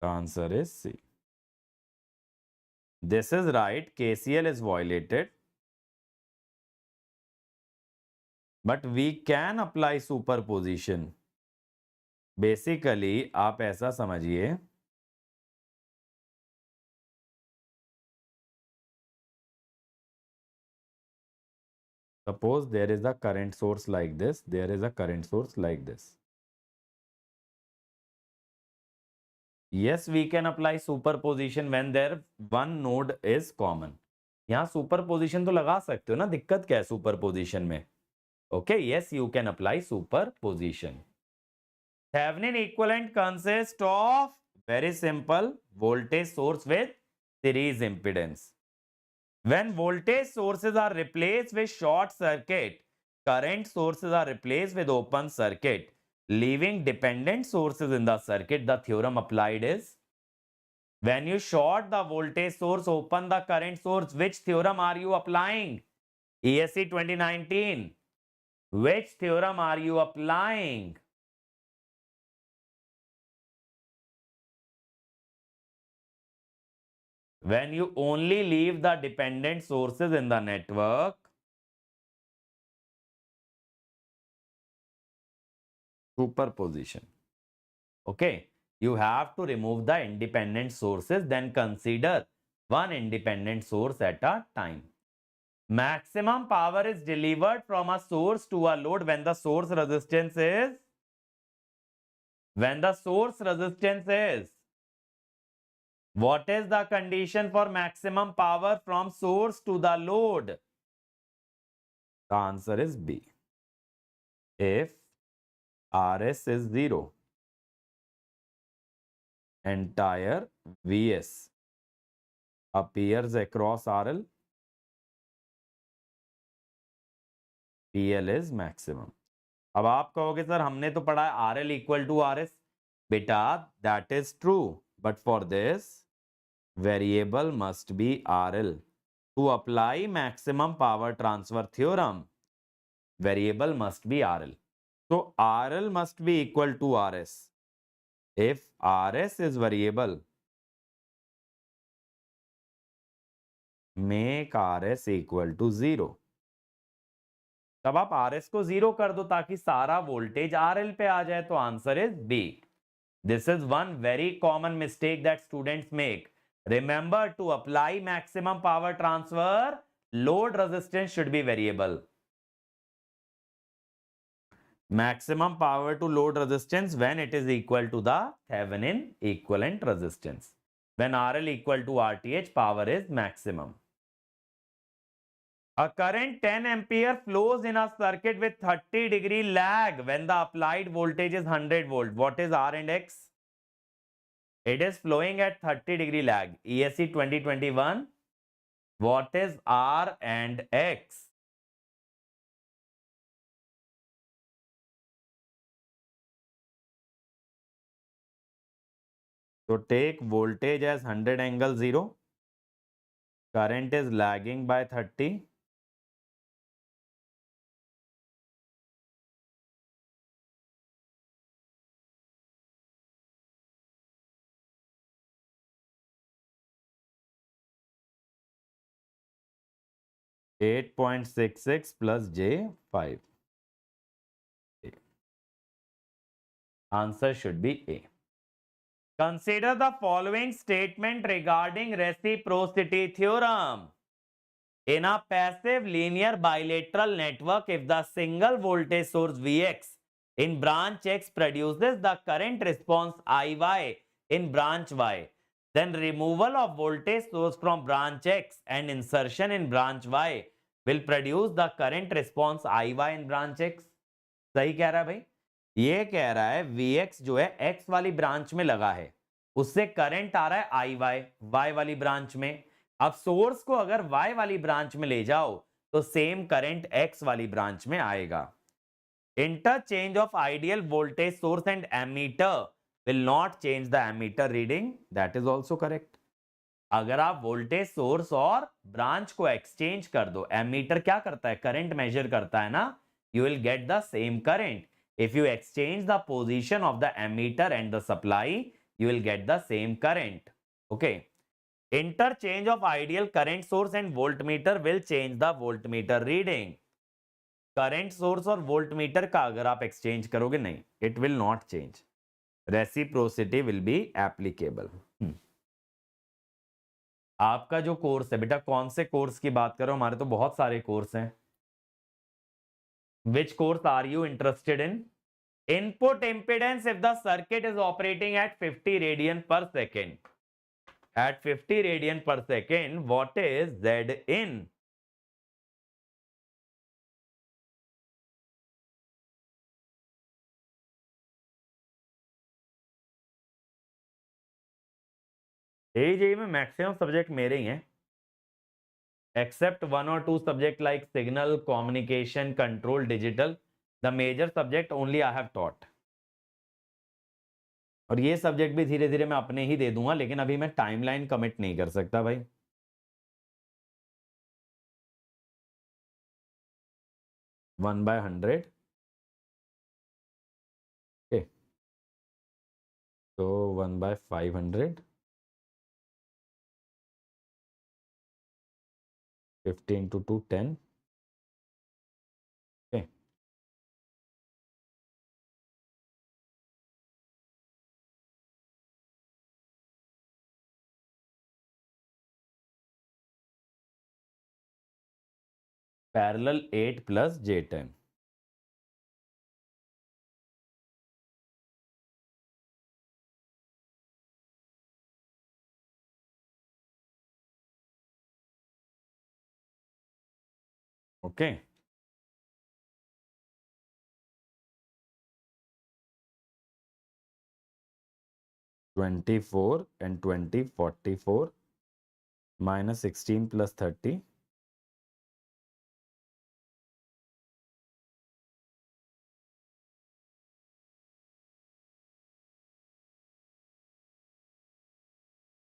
Answer is C. This is right. KCL is violated. But we can apply superposition. Basically, आप ऐसा समझिए. Suppose there is a current source like this. There is a current source like this. Yes, we can apply superposition when there one node is common. यहाँ superposition तो लगा सकते हो ना, दिक्कत क्या है superposition में? Okay, yes, you can apply superposition. Thevenin equivalent consists of very simple voltage source with series impedance. When voltage sources are replaced with short circuit, current sources are replaced with open circuit, leaving dependent sources in the circuit. The theorem applied is when you short the voltage source, open the current source. Which theorem are you applying? ESE 2019. Which theorem are you applying? When you only leave the dependent sources in the network, superposition. Okay, you have to remove the independent sources, then consider one independent source at a time. Maximum power is delivered from a source to a load when the source resistance is what is the condition for maximum power from source to the load? The answer is B. If RS is 0, entire Vs appears across RL, PL is maximum. अब आप कहोगे sir हमने तो पढ़ा है RL equal to RS. बेटा, that is true. But for this, variable must be RL. To apply maximum power transfer theorem, variable must be RL. So RL must be equal to RS. If RS is variable, make RS equal to 0. तब आप RS को 0 कर दो ताकि सारा voltage RL पे आ जाए, तो answer is B. This is one very common mistake that students make. Remember, to apply maximum power transfer, load resistance should be variable. Maximum power to load resistance when it is equal to the Thevenin equivalent resistance. When RL equal to RTH, power is maximum. A current 10 ampere flows in a circuit with 30-degree lag when the applied voltage is 100 volt. What is R and X? It is flowing at 30-degree lag. ESE 2021. What is R and X? So take voltage as 100 angle 0. Current is lagging by 30. .66 plus J5. Answer should be A. Consider the following statement regarding reciprocity theorem. In a passive linear bilateral network, if the single voltage source Vx in branch X produces the current response Iy in branch Y, then removal of voltage source from branch X and insertion in branch Y will produce the current response Iy in branch X. सही कह रहा है भाई? ये कह रहा है Vx जो है X वाली ब्रांच में लगा है, उससे करंट आ रहा है Iy Y वाली ब्रांच में. अब सोर्स को अगर Y वाली ब्रांच में ले जाओ तो सेम करंट X वाली ब्रांच में आएगा. Interchange of ideal voltage source and ammeter will not change the ammeter reading. That is also correct. अगर आप वोल्टेज सोर्स और ब्रांच को एक्सचेंज कर दो, एमीटर क्या करता है? करंट मेजर करता है ना. you will get the same current. If you exchange the position of the ammeter and the supply, you will get the same current. Okay. Interchange of ideal current source and voltmeter will change the voltmeter reading. Current source और voltmeter का अगर आप exchange करोगे, नहीं, it will not change. Reciprocity will be applicable. आपका जो course है बेटा, कौन से कोर्स की बात करो, हमारे तो बहुत सारे कोर्स हैं. Which course are you interested in? Input impedance if the circuit is operating at 50 radian per second. At 50 radian per second, what is Z in? AJE में मैक्सिमम सब्जेक्ट मेरे ही हैं, except 1 or 2 subject like signal, communication, control, digital. The major subject only I have taught. और ये subject भी धीरे धीरे मैं अपने ही दे दूंगा, लेकिन अभी मैं टाइमलाइन कमिट नहीं कर सकता भाई. One by 100. ओके, तो 1 by 500, 50 into 2, 10. Okay. Parallel 8 plus J10. Okay. (24) and 20, 44 minus 16 plus 30.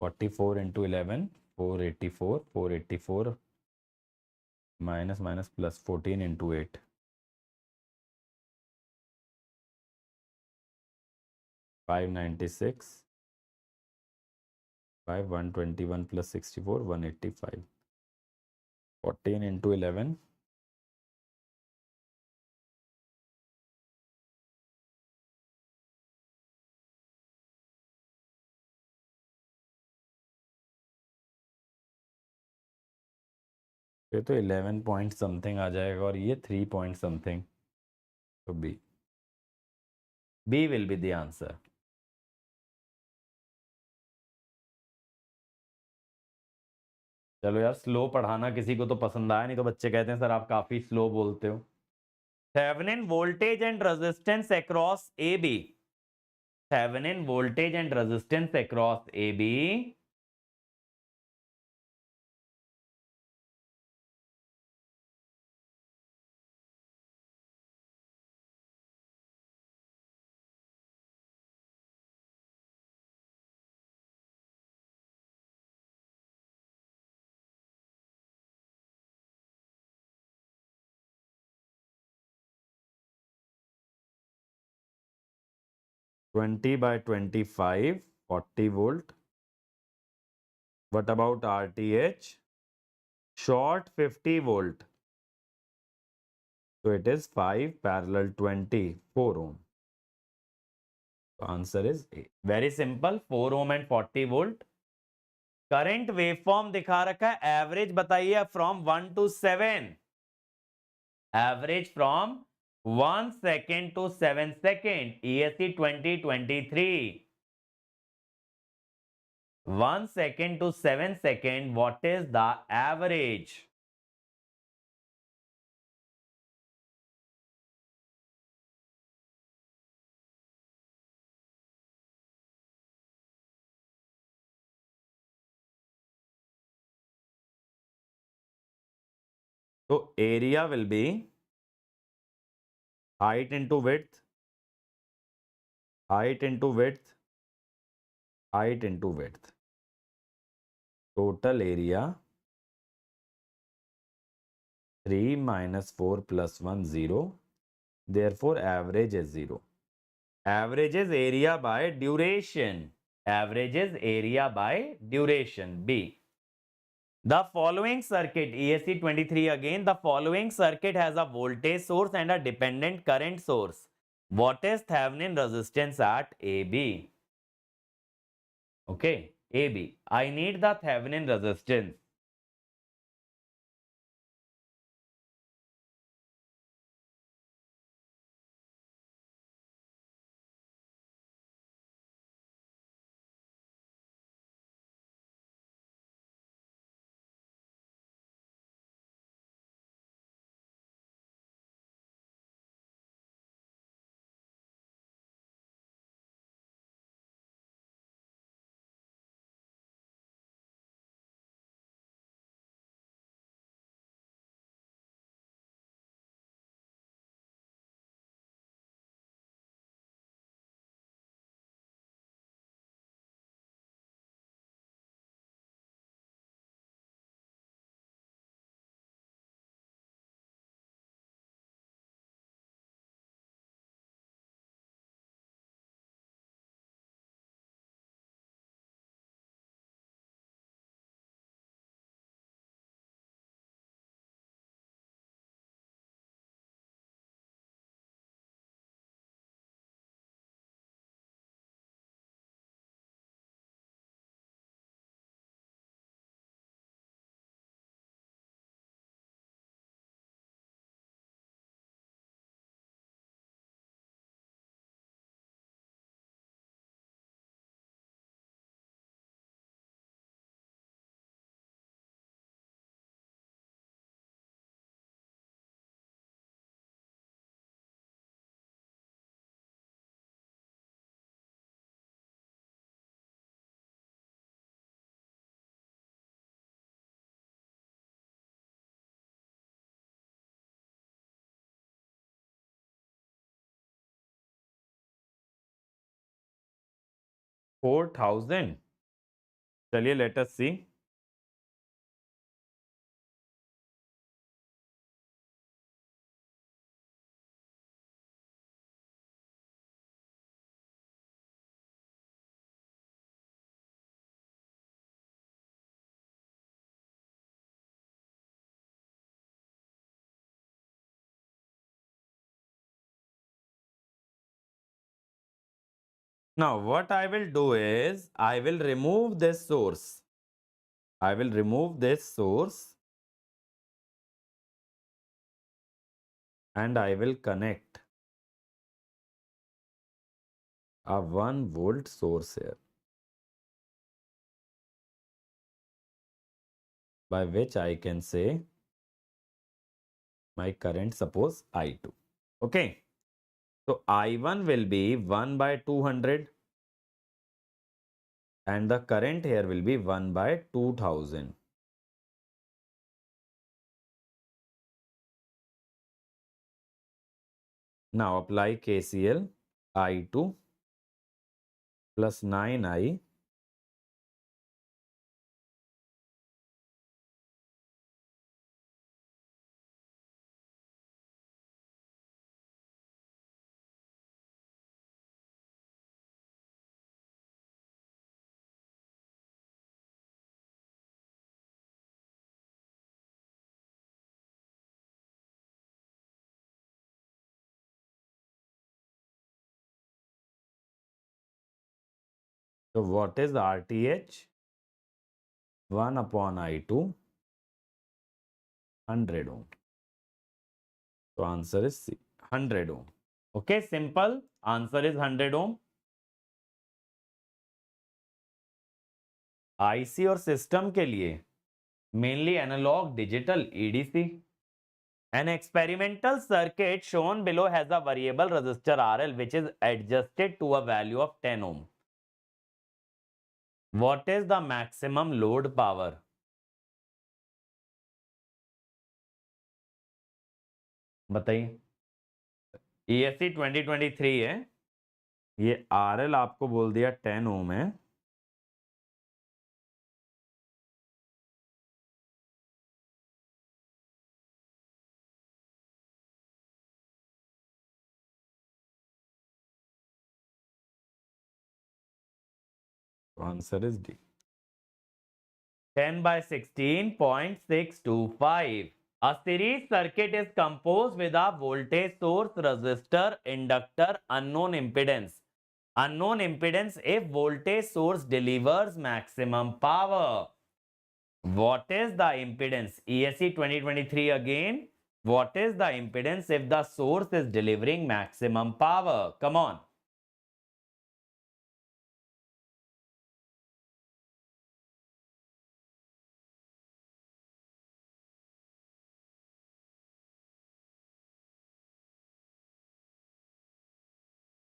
(44 into 11), 484, 484 minus plus 14 into 8. 596 by 121 plus 64, 185. 14 into 11. ये तो 11 point something आ जाएगा और ये 3 point something. तो B. B will be the answer. चलो यार, स्लो पढ़ाना किसी को तो पसंद आया, नहीं तो बच्चे कहते हैं सर आप काफी स्लो बोलते हो. Thevenin voltage and resistance across AB. Thevenin voltage and resistance across AB. (20 by 25), 40 volt. What about RTH? Short 50 volt. So it is 5 parallel 20, 4 ohm. So answer is A. Very simple, 4 ohm and 40 volt. Current waveform दिखा रखा है, average बताइए from 1 to 7. Average from 1 second to 7 second. ESE 2023. 1 second to 7 second. What is the average? So area will be height into width, height into width, height into width. Total area 3 minus 4 plus 1, 0. Therefore, average is 0. Average is area by duration. Average is area by duration. B. The following circuit, ESE 23 again, the following circuit has a voltage source and a dependent current source. What is Thevenin resistance at AB? Okay, AB. I need the Thevenin resistance. $4,000. चलिए, let us see. Now, what I will do is, I will remove this source. I will remove this source and I will connect a 1 volt source here, by which I can say my current, suppose I2. Okay. So I1 will be 1 by 200 and the current here will be 1 by 2000. Now apply KCL. I2 plus 9I So what is RTH? 1 upon I2, 100 ohm. So answer is C, 100 ohm. Okay, simple. Answer is 100 ohm. IC और system के लिए mainly analog, digital, EDC. An experimental circuit shown below has a variable resistor RL which is adjusted to a value of 10 ohm. What is the maximum load power? बताइए. ESE 2023 है. ये RL आपको बोल दिया 10 ओम है. Answer is D. 10 by 16.625. A series circuit is composed with a voltage source, resistor, inductor, unknown impedance. Unknown impedance if voltage source delivers maximum power. What is the impedance? ESE 2023 again. What is the impedance if the source is delivering maximum power? Come on.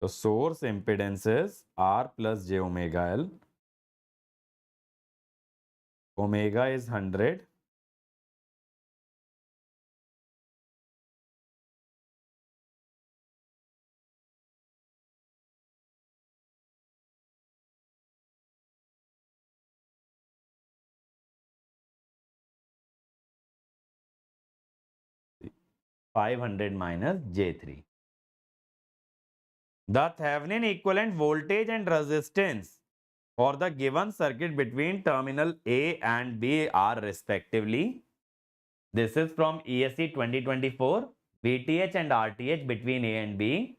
So source impedance is R plus j omega L. Omega is 100. (500 minus J3). The Thevenin equivalent voltage and resistance for the given circuit between terminal A and B are respectively. This is from ESE 2024. VTH and RTH between A and B.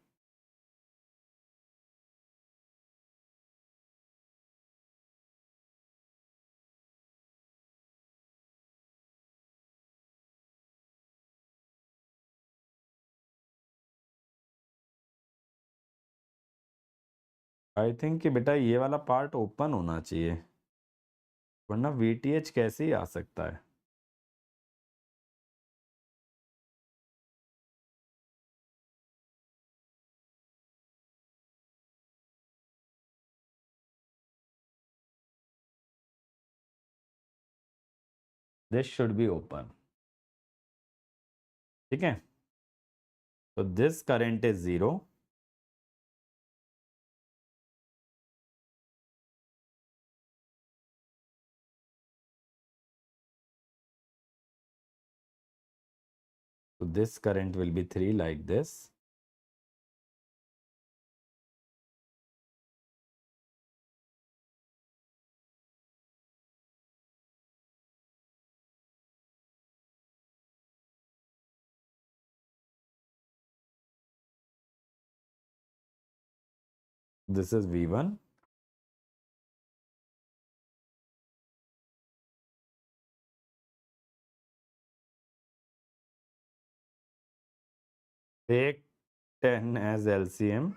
I think कि बेटा ये वाला part open होना चाहिए, वरना VTH कैसे ही आ सकता है. This should be open. ठीक है. So this current is 0. So this current will be 3 like this. This is V1. Take 10 as LCM.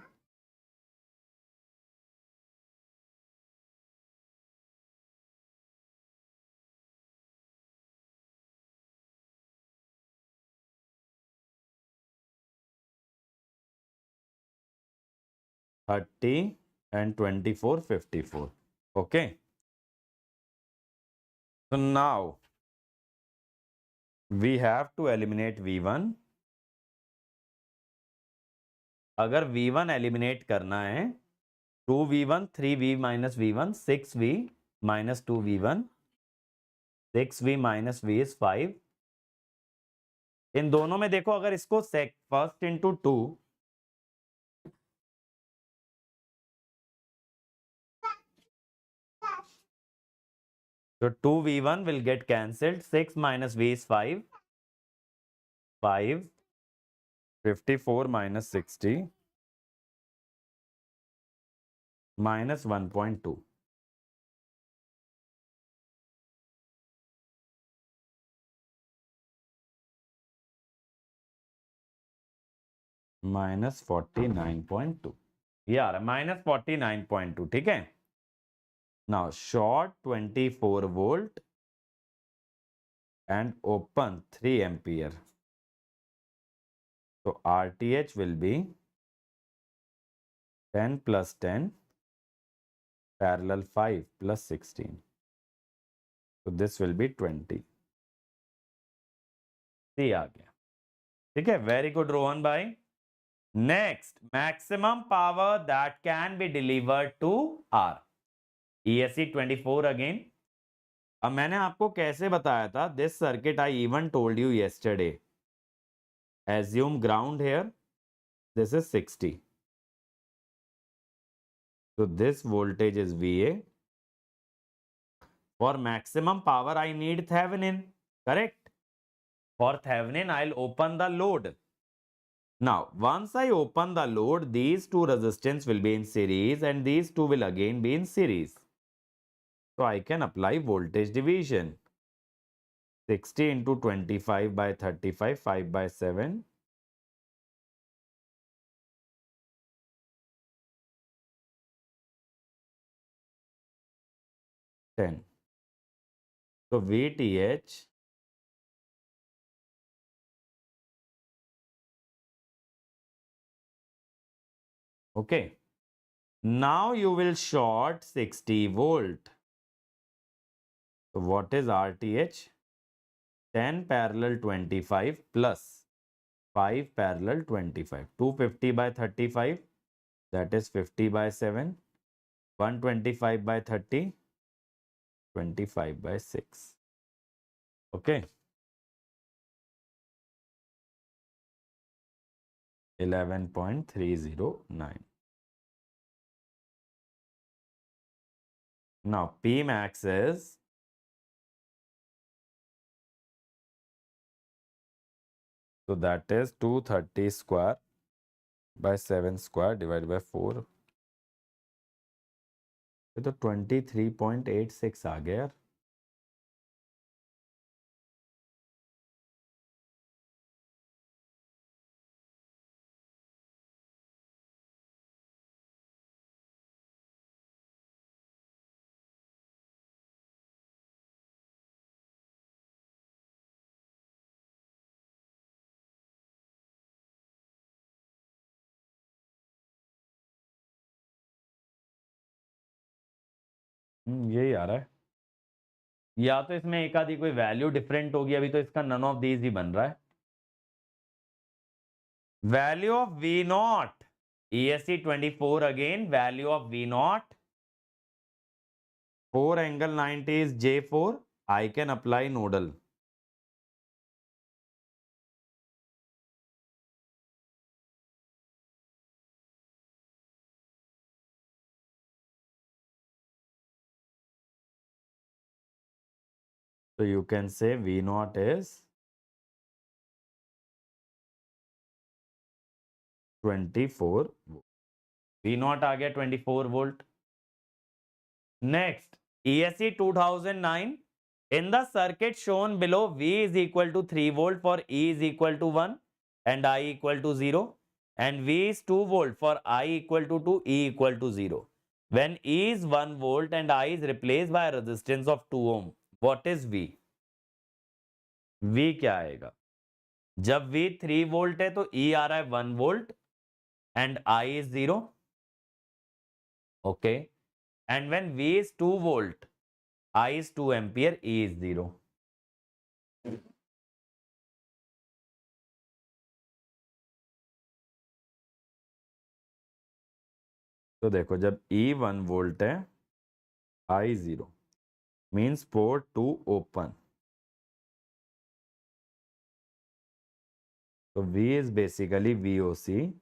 (30 and 24, 54. Okay. So now we have to eliminate V1. अगर V1 eliminate करना है, 2V1, 3V minus V1, 6V minus 2V1, 6V minus V is 5. इन दोनों में देखो, अगर इसको first into 2, so 2V1 will get cancelled. 6 minus V is 5. 5. 54 minus 60 minus 1.2. minus 49.2. ये आ रहा है -49.2. ठीक है. Now short 24 volt and open 3 ampere. So RTH will be 10 plus 10 parallel 5 plus 16. So this will be 20. C आ गया. ठीक है. Very good, Rohan bhai. Next, maximum power that can be delivered to R. ESE 24 again. अब मैंने आपको कैसे बताया था? This circuit I even told you yesterday. Assume ground here. This is 60. So this voltage is VA. For maximum power, I need Thevenin. Correct? For Thevenin, I'll open the load. Now, once I open the load, these two resistance will be in series and these two will again be in series. So I can apply voltage division. 60 into 25 by 35, 5 by 7. Ten. So VTH okay. Now you will short 60 volt. So what is RTH? 10 parallel 25 plus 5 parallel 25. 250 by 35, that is 50 by 7. 125 by 30, 25 by 6. Okay. 11.309. Now P max is so that is 230 square by 7 square divided by 4. तो 23.86 आ गया यार. यही आ रहा है. या तो इसमें एक आधी कोई वैल्यू डिफरेंट होगी. अभी तो इसका नन ऑफ दीज ही बन रहा है. Value of V not ESE 24 again. Value of V naught 4 angle 90 is J4. I can apply nodal. So you can say V naught is 24 volt. V naught आ गया 24 volt. Next, ESE 2009. In the circuit shown below, V is equal to 3 volt for E is equal to 1 and I equal to 0. And V is 2 volt for I equal to 2, E equal to 0. When E is 1 volt and I is replaced by a resistance of 2 ohm, what is V? V क्या आएगा? जब V 3 volt है तो E आ रहा है 1 volt and I is 0. Okay. And when V is 2 volt, I is 2 ampere, E is 0. तो देखो जब E 1 volt है, I 0 means port 2 open. So V is basically VOC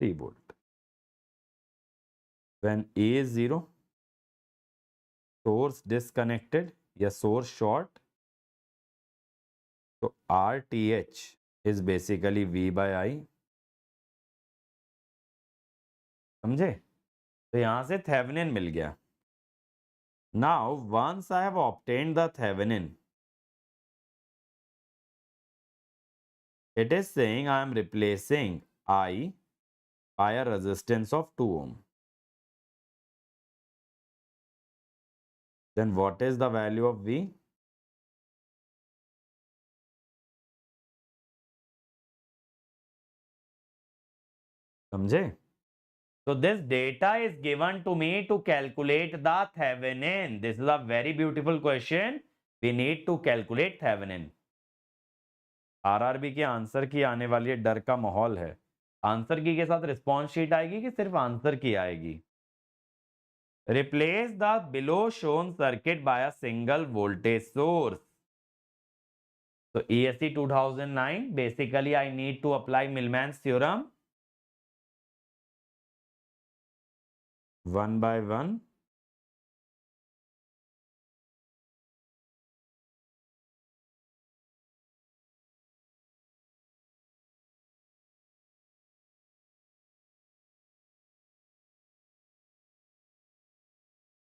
3 volt. When E is 0, source disconnected या source short, so RTH is basically V by I. समझे? तो यहां से Thevenin मिल गया. Now once I have obtained the Thevenin, it is saying I am replacing I by a resistance of 2 ohm. Then what is the value of V? समझे? So this data is given to me to calculate the Thevenin. This is a very beautiful question. We need to calculate Thevenin. RRB के answer की आने वाली डर का माहौल है. Answer की के साथ रिस्पॉन्स शीट आएगी कि सिर्फ आंसर की आएगी? Replace the below shown circuit by a single voltage source. So ESE 2009, basically I need to apply Millman's theorem. 1 by 1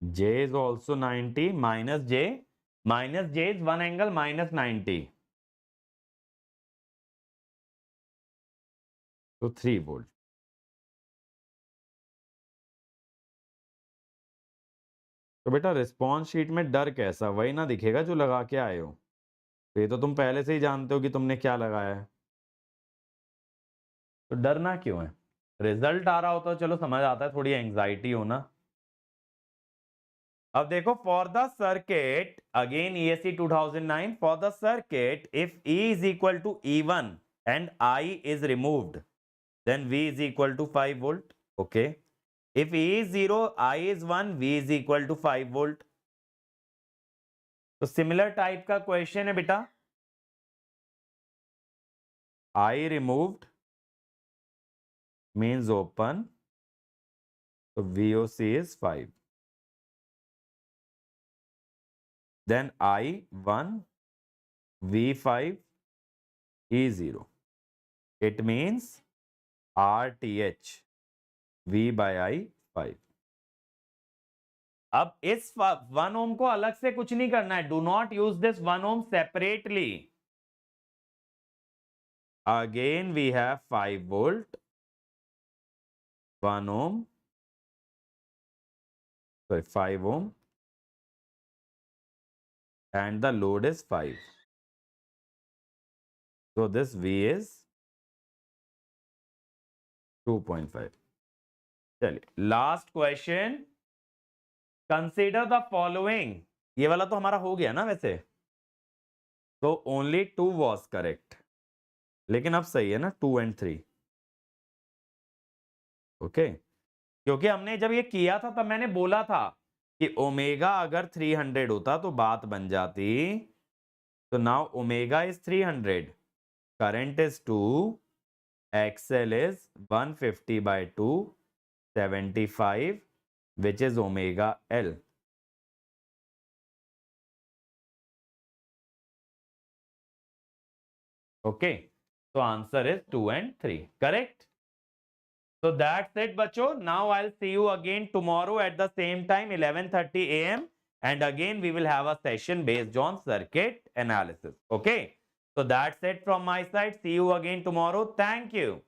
J is also 90 minus J. Minus J is one angle minus 90. So 3 volt. तो बेटा response sheet में डर कैसा, वही ना दिखेगा जो लगा के आए हो। तो ये तो तुम पहले से ही जानते हो कि तुमने क्या लगाया है, तो डरना क्यों है? रिजल्ट आ रहा होता तो चलो समझ आता है, थोड़ी एंजाइटी हो ना। अब देखो, for the circuit again ESE 2009, for the circuit if E is equal to E1 and I is removed, then V is equal to 5 volt. Okay. If E is 0, I is 1, V is equal to 5 volt. तो similar type का question है बेटा। I removed means open, so VOC is 5. Then I1, V5, E0. It means RTH, V by I 5. अब इस 1 ओम को अलग से कुछ नहीं करना है। Do not use this 1 ohm separately. Again we have 5 volt, 1 ohm, sorry 5 ohm, and the load is 5. So this V is 2.5. चलिए last question, consider the following. ये वाला तो हमारा हो गया ना वैसे, तो ओनली 2 वॉज करेक्ट, लेकिन अब सही है ना 2 and 3। ओके, क्योंकि हमने जब ये किया था तब मैंने बोला था कि ओमेगा अगर 300 होता तो बात बन जाती। तो now omega is 300, current is 2, XL is 150 by 2, 75, which is omega L. Okay, so answer is 2 and 3, correct? So that's it बच्चों. Now I'll see you again tomorrow at the same time 11:30 a.m. and again we will have a session based on circuit analysis. Okay, so that's it from my side. See you again tomorrow. Thank you.